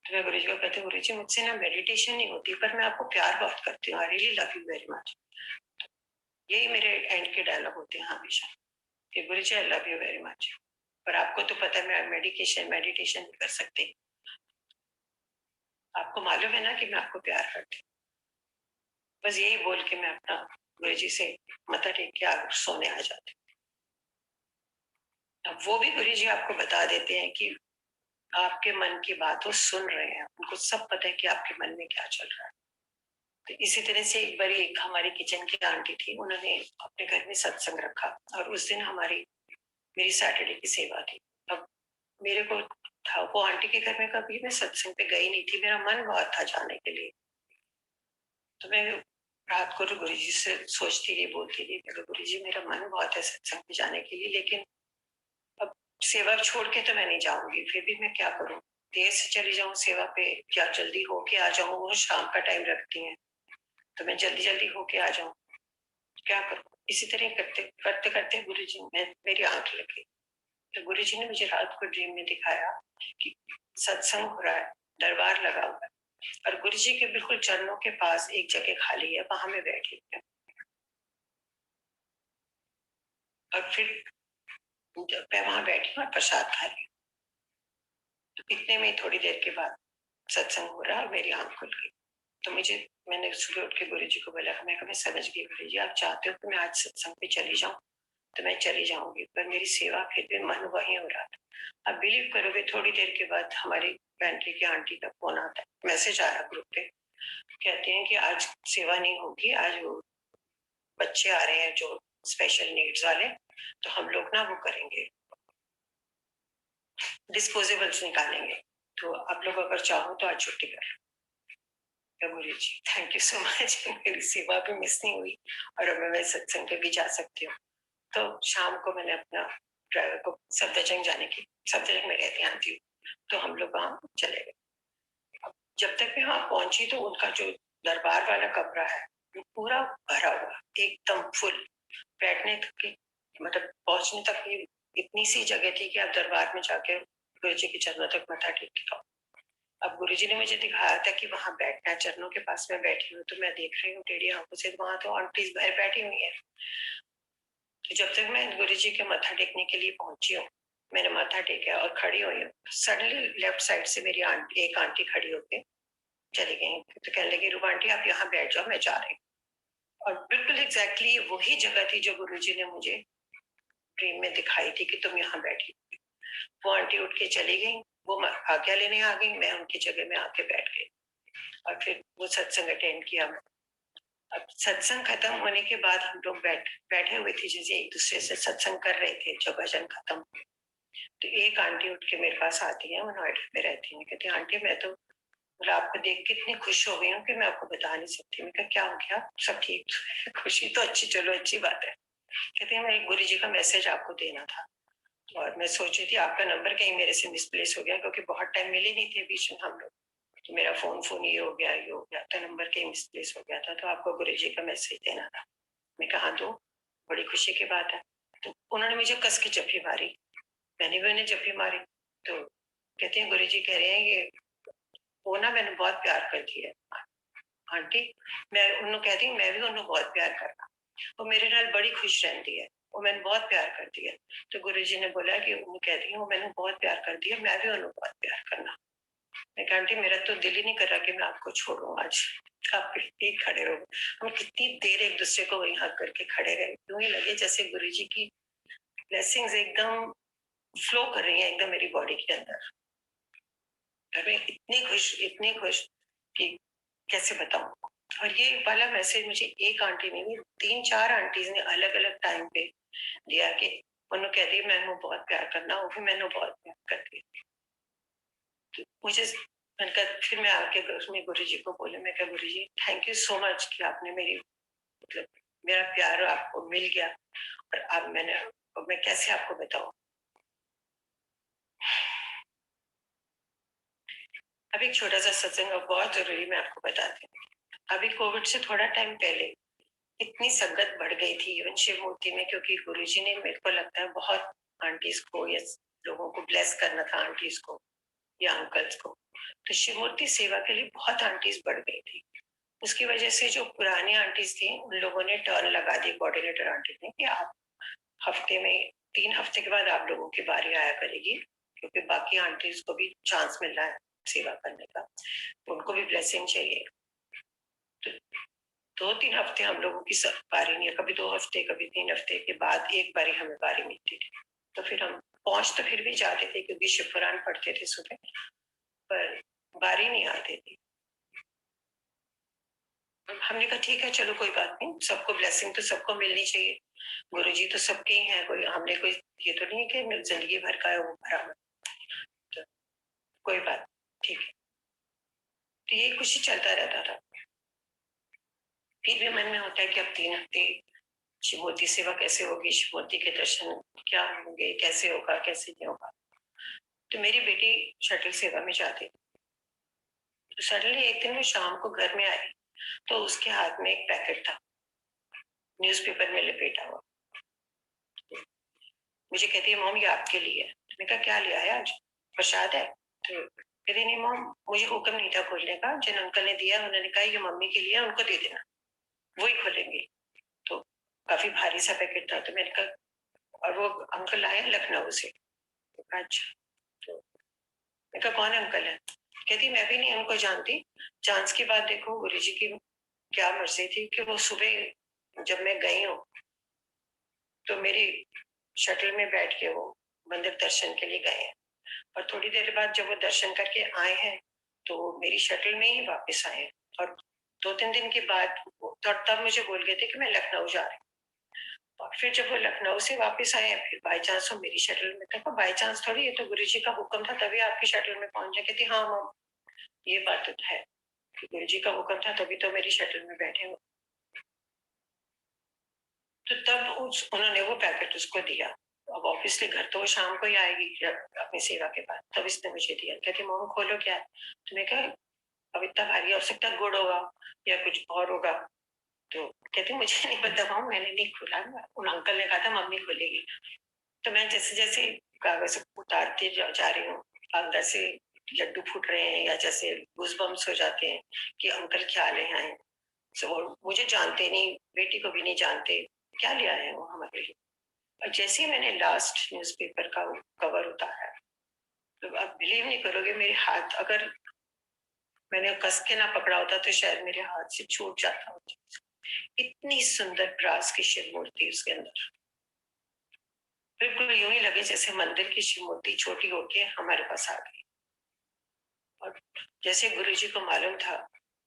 S5: तो मैं गुरुजी को कहती हूँ, गुरुजी मुझसे ना मेडिटेशन नहीं होती, पर मैं आपको प्यार बहुत करती हूँ, I really love you very much. यही मेरे एंड के डायलॉग होते हैं हमेशा कि Guruji I love you very much, पर आपको तो पता है मैं मेडिटेशन नहीं कर सकती, आपको मालूम है ना कि मैं आपको प्यार करती हूँ। बस यही बोल के मैं अपना गुरुजी से माथा टेक के सोने आ जाती। अब वो भी गुरुजी आपको बता देते हैं कि आपके मन की बात वो सुन रहे हैं, उनको सब पता है कि आपके मन में क्या चल रहा है। तो इसी तरह से एक बार एक हमारी किचन की आंटी थी, उन्होंने अपने घर में सत्संग रखा और उस दिन मेरी सैटरडे की सेवा थी। अब मेरे को था, वो आंटी के घर में कभी मैं सत्संग पे गई नहीं थी, मेरा मन बहुत था जाने के लिए। तो मैं रात को गुरुजी से सोचती रही, बोलती रही, गुरुजी मेरा मन बहुत है सत्संग पे जाने के लिए, लेकिन अब सेवा छोड़ के तो मैं नहीं जाऊंगी, फिर भी मैं क्या करूं, देर से चली जाऊं सेवा पे या जल्दी होके आ जाऊं, वो शाम का टाइम रखती हैं तो मैं जल्दी होके आ जाऊं, क्या करूं। इसी तरह करते करते करते गुरुजी में मेरी आंख लगी, तो गुरुजी ने मुझे रात को ड्रीम में दिखाया कि सत्संग हो रहा है, दरबार लगा हुआ है और गुरुजी के बिल्कुल चरणों के पास एक जगह खाली है, वहां में बैठी हूँ। और फिर जब मैं वहां बैठी और प्रसाद खा रही हूँ, तो इतने में थोड़ी देर के बाद सत्संग हो रहा और मेरी आंख खुल गई। तो मैंने सुबह उठ के गुरुजी को बोला, मैं समझ गई गुरुजी, आप चाहते हो कि मैं आज सत्संग पे चली जाऊं तो मैं चली जाऊंगी, पर मेरी सेवा फिर भी मन वही हो रहा था। अब बिलीव करोगे, थोड़ी देर के बाद हमारी पेंट्री की आंटी का फोन आता है, मैसेज आया ग्रुप पे, कहते हैं कि आज सेवा नहीं होगी, आज वो बच्चे आ रहे हैं जो स्पेशल नीड्स वाले, तो हम लोग ना वो करेंगे, डिस्पोजेबल्स निकालेंगे, तो आप लोग अगर चाहो तो आज छुट्टी कर लो। गुरुजी थैंक यू सो मच, मेरी सेवा भी मिस नहीं हुई और अब मैं सत्संग पे भी जा सकती हूँ। तो शाम को मैंने अपना ड्राइवर को सफदरजंग में रहती आती हूँ, तो हम लोग वहां चले गए। जब तक मैं वहां पहुंची तो उनका जो दरबार वाला कमरा है वो पूरा भरा हुआ, एकदम फुल, बैठने तक की मतलब पहुंचने तक की इतनी सी जगह थी कि आप दरबार में जाके गुरुजी के चरणों तक मथा टेक के। अब गुरुजी ने मुझे दिखाया था कि वहां बैठना, चरणों के पास में बैठी हूँ, तो मैं देख रही हूँ टेढ़ी आंखों से, वहां तो आंटीज बाहर बैठी हुई है। तो जब तक मैं गुरुजी के मत्था टेकने के लिए पहुंची हूँ, मैंने मत्था टेका और खड़ी हुई हूँ, सडनली लेफ्ट साइड से मेरी एक आंटी खड़ी होके चली गई, तो कहने लगी, रूपा आंटी आप यहाँ बैठ जाओ, मैं जा रही हूँ। और बिल्कुल एग्जैक्टली वही जगह थी जो गुरुजी ने मुझे ड्रीम में दिखाई थी कि तुम यहाँ बैठी। वो आंटी उठ के चली गई, वो आज्ञा लेने आ गई, मैं उनकी जगह में आके बैठ गई और फिर वो सत्संग अटेंड किया। अब सत्संग खत्म होने के बाद हम लोग बैठे हुए थे, जैसे एक दूसरे से सत्संग कर रहे थे, जब भजन खत्म, तो एक आंटी उठ के मेरे पास आती है, वो नोएडा में रहती है, कहती है आंटी मैं तो आपको देख के इतनी खुश हो गई हूँ कि मैं आपको बता नहीं सकती। मैं कहा क्या हो गया, सब ठीक? खुशी तो अच्छी, चलो अच्छी बात है। कहती है मैं एक गुरुजी का मैसेज आपको देना था और मैं सोच रही थी आपका नंबर कहीं मेरे से मिसप्लेस हो गया, क्योंकि बहुत टाइम मिले नहीं थे बीच में हम लोग, तो मेरा फोन ये हो गया, तो नंबर कहीं मिसप्लेस हो गया था, तो आपको गुरुजी का मैसेज देना था। मैं कहा दो, बड़ी खुशी की बात है। तो उन्होंने मुझे कस की जप्फी मारी, मैंने भी उन्हें जप्फी मारी। तो कहते हैं गुरुजी कह रहे हैं ये वो ना मैंने बहुत प्यार कर दिया आंटी, मैं उन्होंने कहती हूँ मैं भी उन्होंने बहुत प्यार करना, वो मेरे नाल बड़ी खुश रहती है, वो मैंने बहुत प्यार कर दिया। तो गुरुजी ने बोला कि उन्हें कहती हूँ मैंने बहुत प्यार कर दिया, मैं भी उन्हें बहुत प्यार करना। मैं आंटी मेरा तो दिल ही नहीं कर रहा कि मैं आपको छोड़ूं आज, आप ठीक खड़े रहो। हम कितनी देर एक दूसरे को वहीं हक करके खड़े रहे, यूं ही लगे जैसे गुरुजी की ब्लेसिंग्स एकदम फ्लो कर रही हैं एकदम मेरी बॉडी के अंदर। और मैं इतनी खुश कि कैसे बताऊं। और ये वाला मैसेज मुझे एक आंटी ने नहीं, 3-4 आंटीज ने अलग अलग टाइम पे दिया कि उन्होंने कह दी मैंने बहुत प्यार करना, वो भी मैंने बहुत प्यार करती है। तो मुझे मैंने कहा, फिर मैं आके गुरु जी को बोले, मैं कहा गुरु जी थैंक यू सो मच कि आपने मेरी मतलब मेरा प्यार आपको मिल गया। और अब मैं कैसे आपको बताऊं। अभी एक छोटा सा सत्संग बहुत जरूरी मैं आपको बताती हूँ। अभी कोविड से थोड़ा टाइम पहले इतनी संगत बढ़ गई थी इवन शिव मूर्ति में, क्योंकि गुरुजी ने मेरे को लगता है बहुत आंटीज को या लोगों को ब्लेस करना था, आंटीज को या अंकल्स को। तो शिव मूर्ति सेवा के लिए बहुत आंटीज बढ़ गई थी। उसकी वजह से जो पुरानी आंटीज थी उन लोगों ने टर्न लगा दी कोऑर्डिनेटर आंटी ने कि आप हफ्ते में 3 हफ्ते के बाद आप लोगों की बारी आया करेगी, क्योंकि बाकी आंटीज को भी चांस मिल रहा है सेवा करने का, उनको भी ब्लेसिंग चाहिए। तो 2-3 हफ्ते हम लोगों की बारी नहीं है, कभी 2 हफ्ते कभी 3 हफ्ते के बाद एक बारी हमें बारी मिलती थी। तो फिर हम पहुंच तो फिर भी जाते थे क्योंकि शिव पुराण पढ़ते थे सुबह, पर बारी नहीं आती थी। हमने कहा ठीक है चलो कोई बात नहीं, सबको ब्लेसिंग तो सबको मिलनी चाहिए, गुरुजी तो सबके ही हैं, कोई हमने कोई ये तो नहीं है कि जिंदगी भर का है वो भरा। तो कोई बात ठीक है। तो ये खुशी चलता रहता था। फिर भी मन में होता है कि अब 3 हफ्ते शिव मूर्ति सेवा कैसे होगी, शिव मूर्ति के दर्शन क्या होंगे, कैसे होगा कैसे नहीं होगा। तो मेरी बेटी शटल सेवा में जाती, तो सडनली एक दिन वो शाम को घर में आई तो उसके हाथ में एक पैकेट था न्यूज़पेपर में लिपेटा हुआ। मुझे कहती है मॉम ये आपके लिए है। तो मैंने कहा क्या लिया है आज, प्रसाद है? तो कहती नहीं मॉम मुझे हुक्म नहीं था खोलने का, जिन अंकल ने दिया उन्होंने कहा ये मम्मी के लिए, उनको दे देना, वो ही खोलेंगे। तो काफी भारी सा पैकेट था। तो मैंने कहा, और वो अंकल आए लखनऊ से। तो अच्छा, तो मैंने कहा कौन अंकल है? कहती मैं भी नहीं उनको जानती, चांस की बात देखो गुरुजी की क्या मर्जी थी कि वो सुबह जब मैं गई हूँ तो मेरी शटल में बैठ के वो मंदिर दर्शन के लिए गए हैं, और थोड़ी देर बाद जब वो दर्शन करके आए हैं तो मेरी शटल में ही वापस आए हैं। और 2-3 दिन के बाद तब मुझे बोल गए थे कि मैं लखनऊ जा रही हूँ। और फिर जब वो लखनऊ से वापस आए फिर बाई चांस वो मेरी शटल में, देखो बाई चांस थोड़ी, ये तो गुरुजी का हुक्म था तभी आपकी शटल में पहुंच जाए। कहती हाँ मम ये बात तो है कि गुरुजी का हुक्म था तभी तो मेरी शटल में बैठे हो। तो तब उन्होंने वो पैकेट उसको दिया। अब ऑब्वियसली घर तो वो शाम को ही आएगी अपनी सेवा के बाद, तब इसने मुझे दिया। कहती मोम खोलो क्या है? तो मैं कहा अब इतना भारी, हो सकता है गुड़ होगा या कुछ और होगा। तो कहती मुझे नहीं पता मॉम, मैंने नहीं खोला, उन अंकल ने कहा था मम्मी खोलेगी। तो मैं जैसे जैसे कागज उतारती जा रही हूँ, अंदर से लड्डू फूट रहे हैं या जैसे गूज़बम्स हो जाते हैं कि अंकल क्या ले आए। मुझे जानते नहीं, बेटी को भी नहीं जानते, क्या ले आए हैं वो हमारे लिए। और जैसे ही मैंने लास्ट न्यूज़पेपर का कवर उतारा तो आप बिलीव नहीं करोगे, मेरे हाथ, अगर मैंने कस के ना पकड़ा होता तो शायद मेरे हाथ से छूट जाता होता। इतनी सुंदर ब्रास की शिव मूर्ति उसके अंदर, बिल्कुल यूं ही लगे जैसे मंदिर की शिव मूर्ति छोटी होके हमारे पास आ गई। और जैसे गुरुजी को मालूम था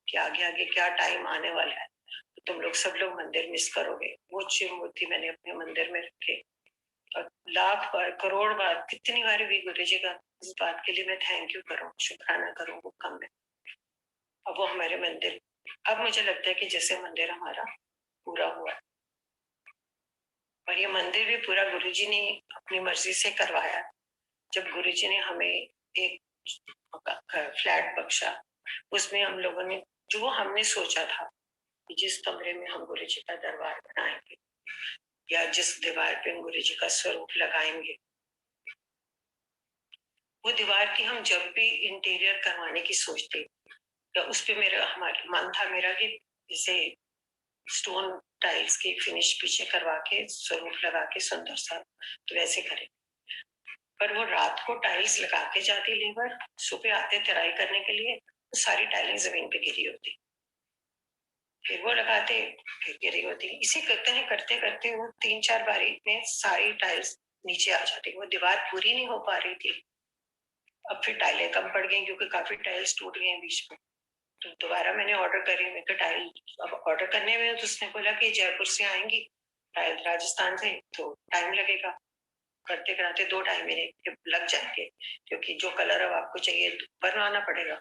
S5: कि आगे आगे क्या टाइम आने वाला है, तो तुम लोग सब लोग मंदिर मिस करोगे, वो शिव मूर्ति मैंने अपने मंदिर में रखे। और लाख बार करोड़ बार कितनी बार भी गुरुजी का इस बात के लिए मैं थैंक यू करूं, शुक्राना करूं, वो कम है। अब वो हमारे मंदिर, अब मुझे लगता है कि जैसे मंदिर हमारा पूरा हुआ। और ये मंदिर भी पूरा गुरुजी ने अपनी मर्जी से करवाया। जब गुरुजी ने हमें एक फ्लैट बख्शा, उसमें हम लोगों ने जो हमने सोचा था कि जिस कमरे में हम गुरुजी का दरबार बनाएंगे या जिस दीवार पे हम गुरुजी का स्वरूप लगाएंगे, वो दीवार की हम जब भी इंटीरियर करवाने की सोचते या उस पे मेरा हमारा मन था मेरा कि जैसे स्टोन टाइल्स की फिनिश पीछे करवा के स्वरूप लगा के सुंदर सा, तो वैसे करें। पर वो रात को टाइल्स लगा के जाती लेबर, सुबह आते तराई करने के लिए तो सारी टाइलें जमीन पे गिरी होती, फिर वो लगाते फिर गिरी होती। इसी करते करते वो 3-4 बारी में सारी टाइल्स नीचे आ जाती, वो दीवार पूरी नहीं हो पा रही थी। अब फिर टाइलें कम पड़ गई क्योंकि काफी टाइल्स टूट गए बीच में, तो दोबारा मैंने ऑर्डर करी। मैं टाइल अब ऑर्डर करने में तो उसने बोला कि जयपुर से आएंगी टाइल राजस्थान से, तो टाइम लगेगा, करते कराते 2 ढाई महीने लग जाएंगे, क्योंकि जो कलर अब आपको चाहिए तो बनवाना पड़ेगा।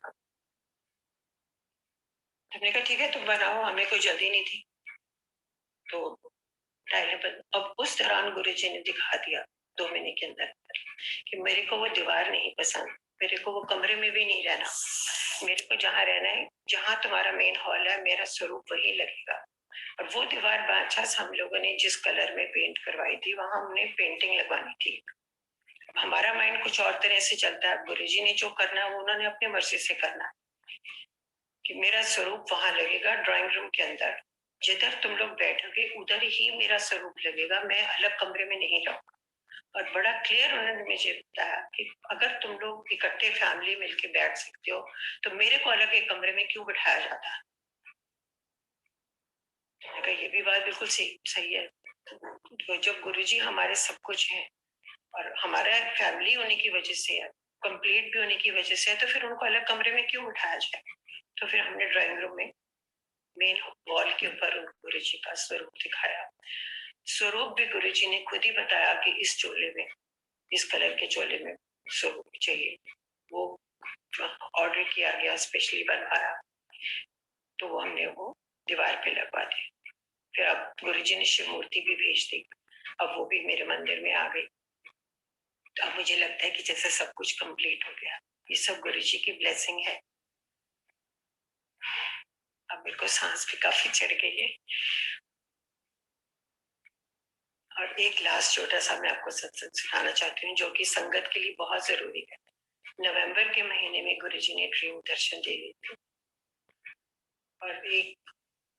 S5: हमने कहा ठीक है तुम बनाओ, हमें कोई जल्दी नहीं थी। तो टाइलें अब उस दौरान गुरुजी ने दिखा दिया 2 महीने के अंदर कि मेरे को वो दीवार नहीं पसंद, मेरे को वो कमरे में भी नहीं रहना, मेरे को जहाँ रहना है, जहाँ तुम्हारा मेन हॉल है, मेरा स्वरूप वही लगेगा। और वो दीवार बादशाह हम लोगों ने जिस कलर में पेंट करवाई थी, वहां हमने पेंटिंग लगवानी थी। हमारा माइंड कुछ और तरह से चलता है, गुरुजी ने जो करना है वो उन्होंने अपनी मर्जी से करना है कि मेरा स्वरूप वहां लगेगा ड्राइंग रूम के अंदर, जिधर तुम लोग बैठोगे उधर ही मेरा स्वरूप लगेगा, मैं अलग कमरे में नहीं रहूंगा। और बड़ा क्लियर उन्होंने मुझे बताया कि अगर तुम लोग इकट्ठे फैमिली मिलके बैठ सकते हो तो मेरे को अलग एक कमरे में क्यों बिठाया जाता है। ये भी बात बिल्कुल सही है। तो जब गुरुजी हमारे सब कुछ हैं और हमारा फैमिली होने की वजह से है, कंप्लीट भी होने की वजह से है, तो फिर उनको अलग कमरे में क्यों बिठाया जाए। तो फिर हमने ड्राइंग रूम में मेन वॉल के ऊपर गुरुजी का स्वरूप दिखाया। स्वरूप भी गुरुजी ने खुद ही बताया कि इस चोले में, इस कलर के चोले में स्वरूप चाहिए, वो ऑर्डर किया गया, स्पेशली बनवाया, तो वो हमने वो दीवार पे लगवा दी। फिर अब गुरुजी ने शिव मूर्ति भी भेज दी, अब वो भी मेरे मंदिर में आ गई। तो अब मुझे लगता है कि जैसे सब कुछ कंप्लीट हो गया, ये सब गुरुजी की ब्लेसिंग है। अब मेरे को सांस भी काफी चढ़ गई है। और एक लास्ट छोटा सा मैं आपको सत्संग सुनाना चाहती हूँ, जो कि संगत के लिए बहुत जरूरी है। नवंबर के महीने में गुरुजी ने ड्रीम दर्शन दे दी थी, और एक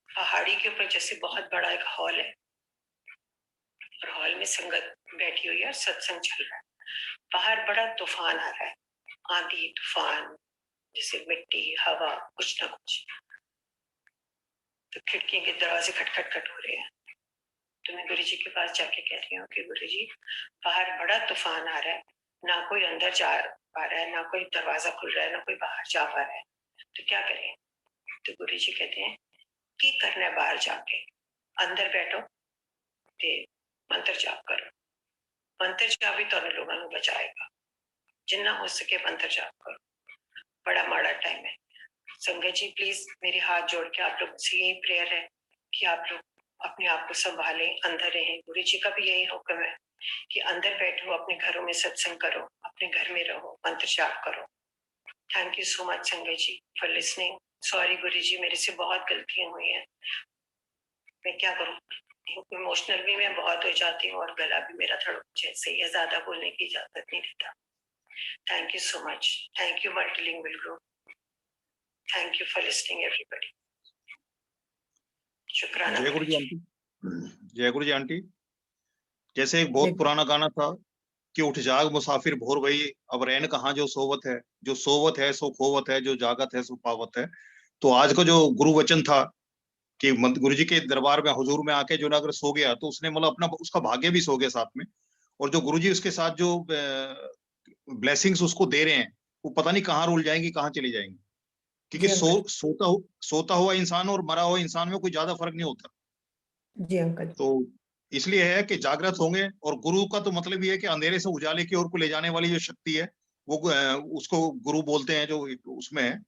S5: पहाड़ी के ऊपर जैसे बहुत बड़ा एक हॉल है, और हॉल में संगत बैठी हुई है और सत्संग चल रहा है। बाहर बड़ा तूफान आ रहा है, आंधी तूफान, जैसे मिट्टी हवा कुछ ना कुछ। तो खिड़की के दरवाजे खटखट हो रहे हैं। तो मैं गुरुजी के पास जाके कह रही हूँ कि गुरुजी बाहर बड़ा तूफान आ रहा है, ना कोई अंदर जा पा रहा है, ना कोई दरवाजा खुल रहा है, ना कोई बाहर जा पा रहा है, तो क्या करें। तो गुरुजी कहते हैं की करना है बाहर जाके, अंदर बैठो ते मंत्र जाप करो, मंत्र जाप ही तुहानू लोगों को बचाएगा, जिन्ना हो सके मंत्र जाप करो। बड़ा माड़ा टाइम है। संगत जी प्लीज मेरे हाथ जोड़ के आप लोग से यही प्रेयर है कि आप लोग अपने आप को संभालें, अंदर रहें। गुरु जी का भी यही हुक्म है कि अंदर बैठो, अपने घरों में सत्संग करो, अपने घर में रहो, मंत्र जाप करो। थैंक यू सो मच संगत जी फॉर लिसनिंग। सॉरी गुरु जी, मेरे से बहुत गलतियां हुई हैं, मैं क्या करूं, इमोशनल भी मैं बहुत हो जाती हूँ और गला भी मेरा थोड़ा जैसे ही है, ज्यादा बोलने की इजाजत नहीं देता। Thank you so much, thank you multilingual group, thank you for listening everybody. शुक्राना।
S3: जय गुरु जी आंटी। जय गुरु जी आंटी। जैसे एक बहुत पुराना गाना था कि उठ जाग मुसाफिर भोर भई, अब रैन कहाँ जो सोवत है, जो सोवत है सो खोवत है, जो जागत है सो पावत है। तो आज का जो गुरु वचन था कि गुरु जी के दरबार में हुजूर में आके जो ना अगर सो गया तो उसने मतलब अपना उसका भाग्य भी सो गया साथ में, और जो गुरु जी उसके साथ जो ब्लेसिंग्स उसको दे रहे हैं वो पता नहीं कहाँ रुल जाएंगी, कहाँ चली जाएंगी। क्योंकि सोता हुआ इंसान और मरा हुआ इंसान में कोई ज्यादा फर्क नहीं होता।
S4: जी अंकल।
S3: तो इसलिए है कि जागृत होंगे, और गुरु का तो मतलब ये है कि अंधेरे से उजाले की ओर को ले जाने वाली जो शक्ति है वो उसको गुरु बोलते हैं, जो उसमें है।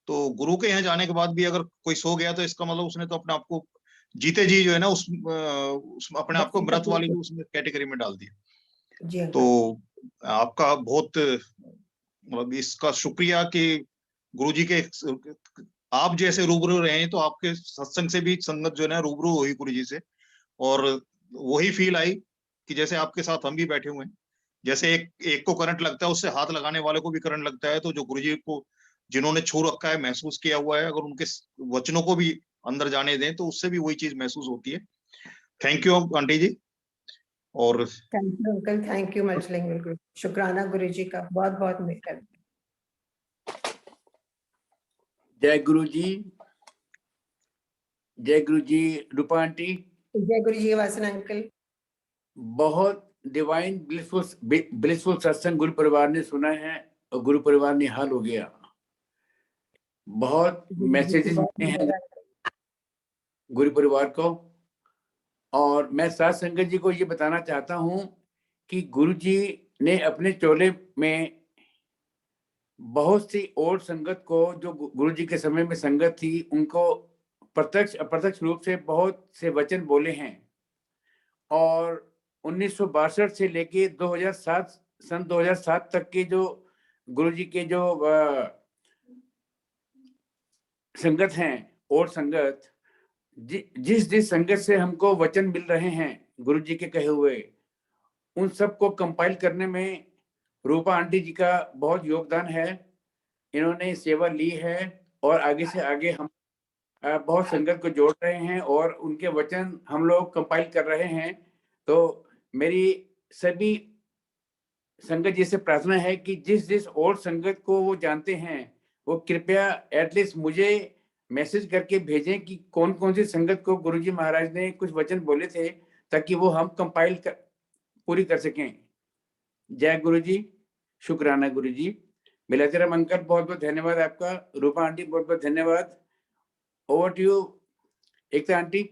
S3: तो गुरु के यहाँ जाने के बाद भी अगर कोई सो गया तो इसका मतलब उसने तो अपने आप को जीते जी जो है ना उस अपने आप को मृत वाली उसमें कैटेगरी में डाल दिया।
S4: जी अंकल।
S3: तो आपका बहुत मतलब इसका शुक्रिया कि गुरु जी के आप जैसे रूबरू रहे, तो आपके सत्संग से भी संगत जो है ना रूबरू हुई गुरु जी से, और वही फील आई कि जैसे आपके साथ हम भी बैठे हुए हैं। जैसे एक को करंट लगता है, उससे हाथ लगाने वाले को भी करंट लगता है। तो जो गुरुजी को जिन्होंने छू रखा है, महसूस किया हुआ है, अगर उनके वचनों को भी अंदर जाने दें तो उससे भी वही चीज महसूस होती है। थैंक यू आंटी जी। और
S4: thank you uncle, thank you multilingual group. शुक्राना गुरु जी का, बहुत बहुत मेहरबानी।
S2: जय गुरु जी, जय गुरु जी। रूपा आंटी,
S4: जय गुरु जी वासन अंकल।
S2: बहुत डिवाइन ब्लिसफुल सत्संग गुरु परिवार ने सुना है और गुरु परिवार निहाल हो गया। बहुत मैसेजेस मिले हैं गुरु परिवार को, और मैं साथ संगत जी को ये बताना चाहता हूं कि गुरु जी ने अपने चोले में बहुत सी और संगत को, जो गुरु जी के समय में संगत थी, उनको प्रत्यक्ष अप्रत्यक्ष रूप से बहुत से वचन बोले हैं। और 1962 से लेके 2007 सन 2007 तक के जो गुरु जी के जो संगत हैं और संगत, जिस संगत से हमको वचन मिल रहे हैं गुरु जी के कहे हुए, उन सबको कंपाइल करने में रूपा आंटी जी का बहुत योगदान है। इन्होंने सेवा ली है और आगे से आगे हम बहुत संगत को जोड़ रहे हैं और उनके वचन हम लोग कंपाइल कर रहे हैं। तो मेरी सभी संगत जी से प्रार्थना है कि जिस और संगत को वो जानते हैं वो कृपया एटलीस्ट मुझे मैसेज करके भेजें कि कौन कौन सी संगत को गुरुजी महाराज ने कुछ वचन बोले थे, ताकि वो हम कंपाइल पूरी कर सकें। जय गुरुजी, शुक्राना गुरुजी। बिलातीराम अंकल बहुत बहुत धन्यवाद आपका। रूपा आंटी बहुत बहुत धन्यवाद। Over to you Ekta aunty.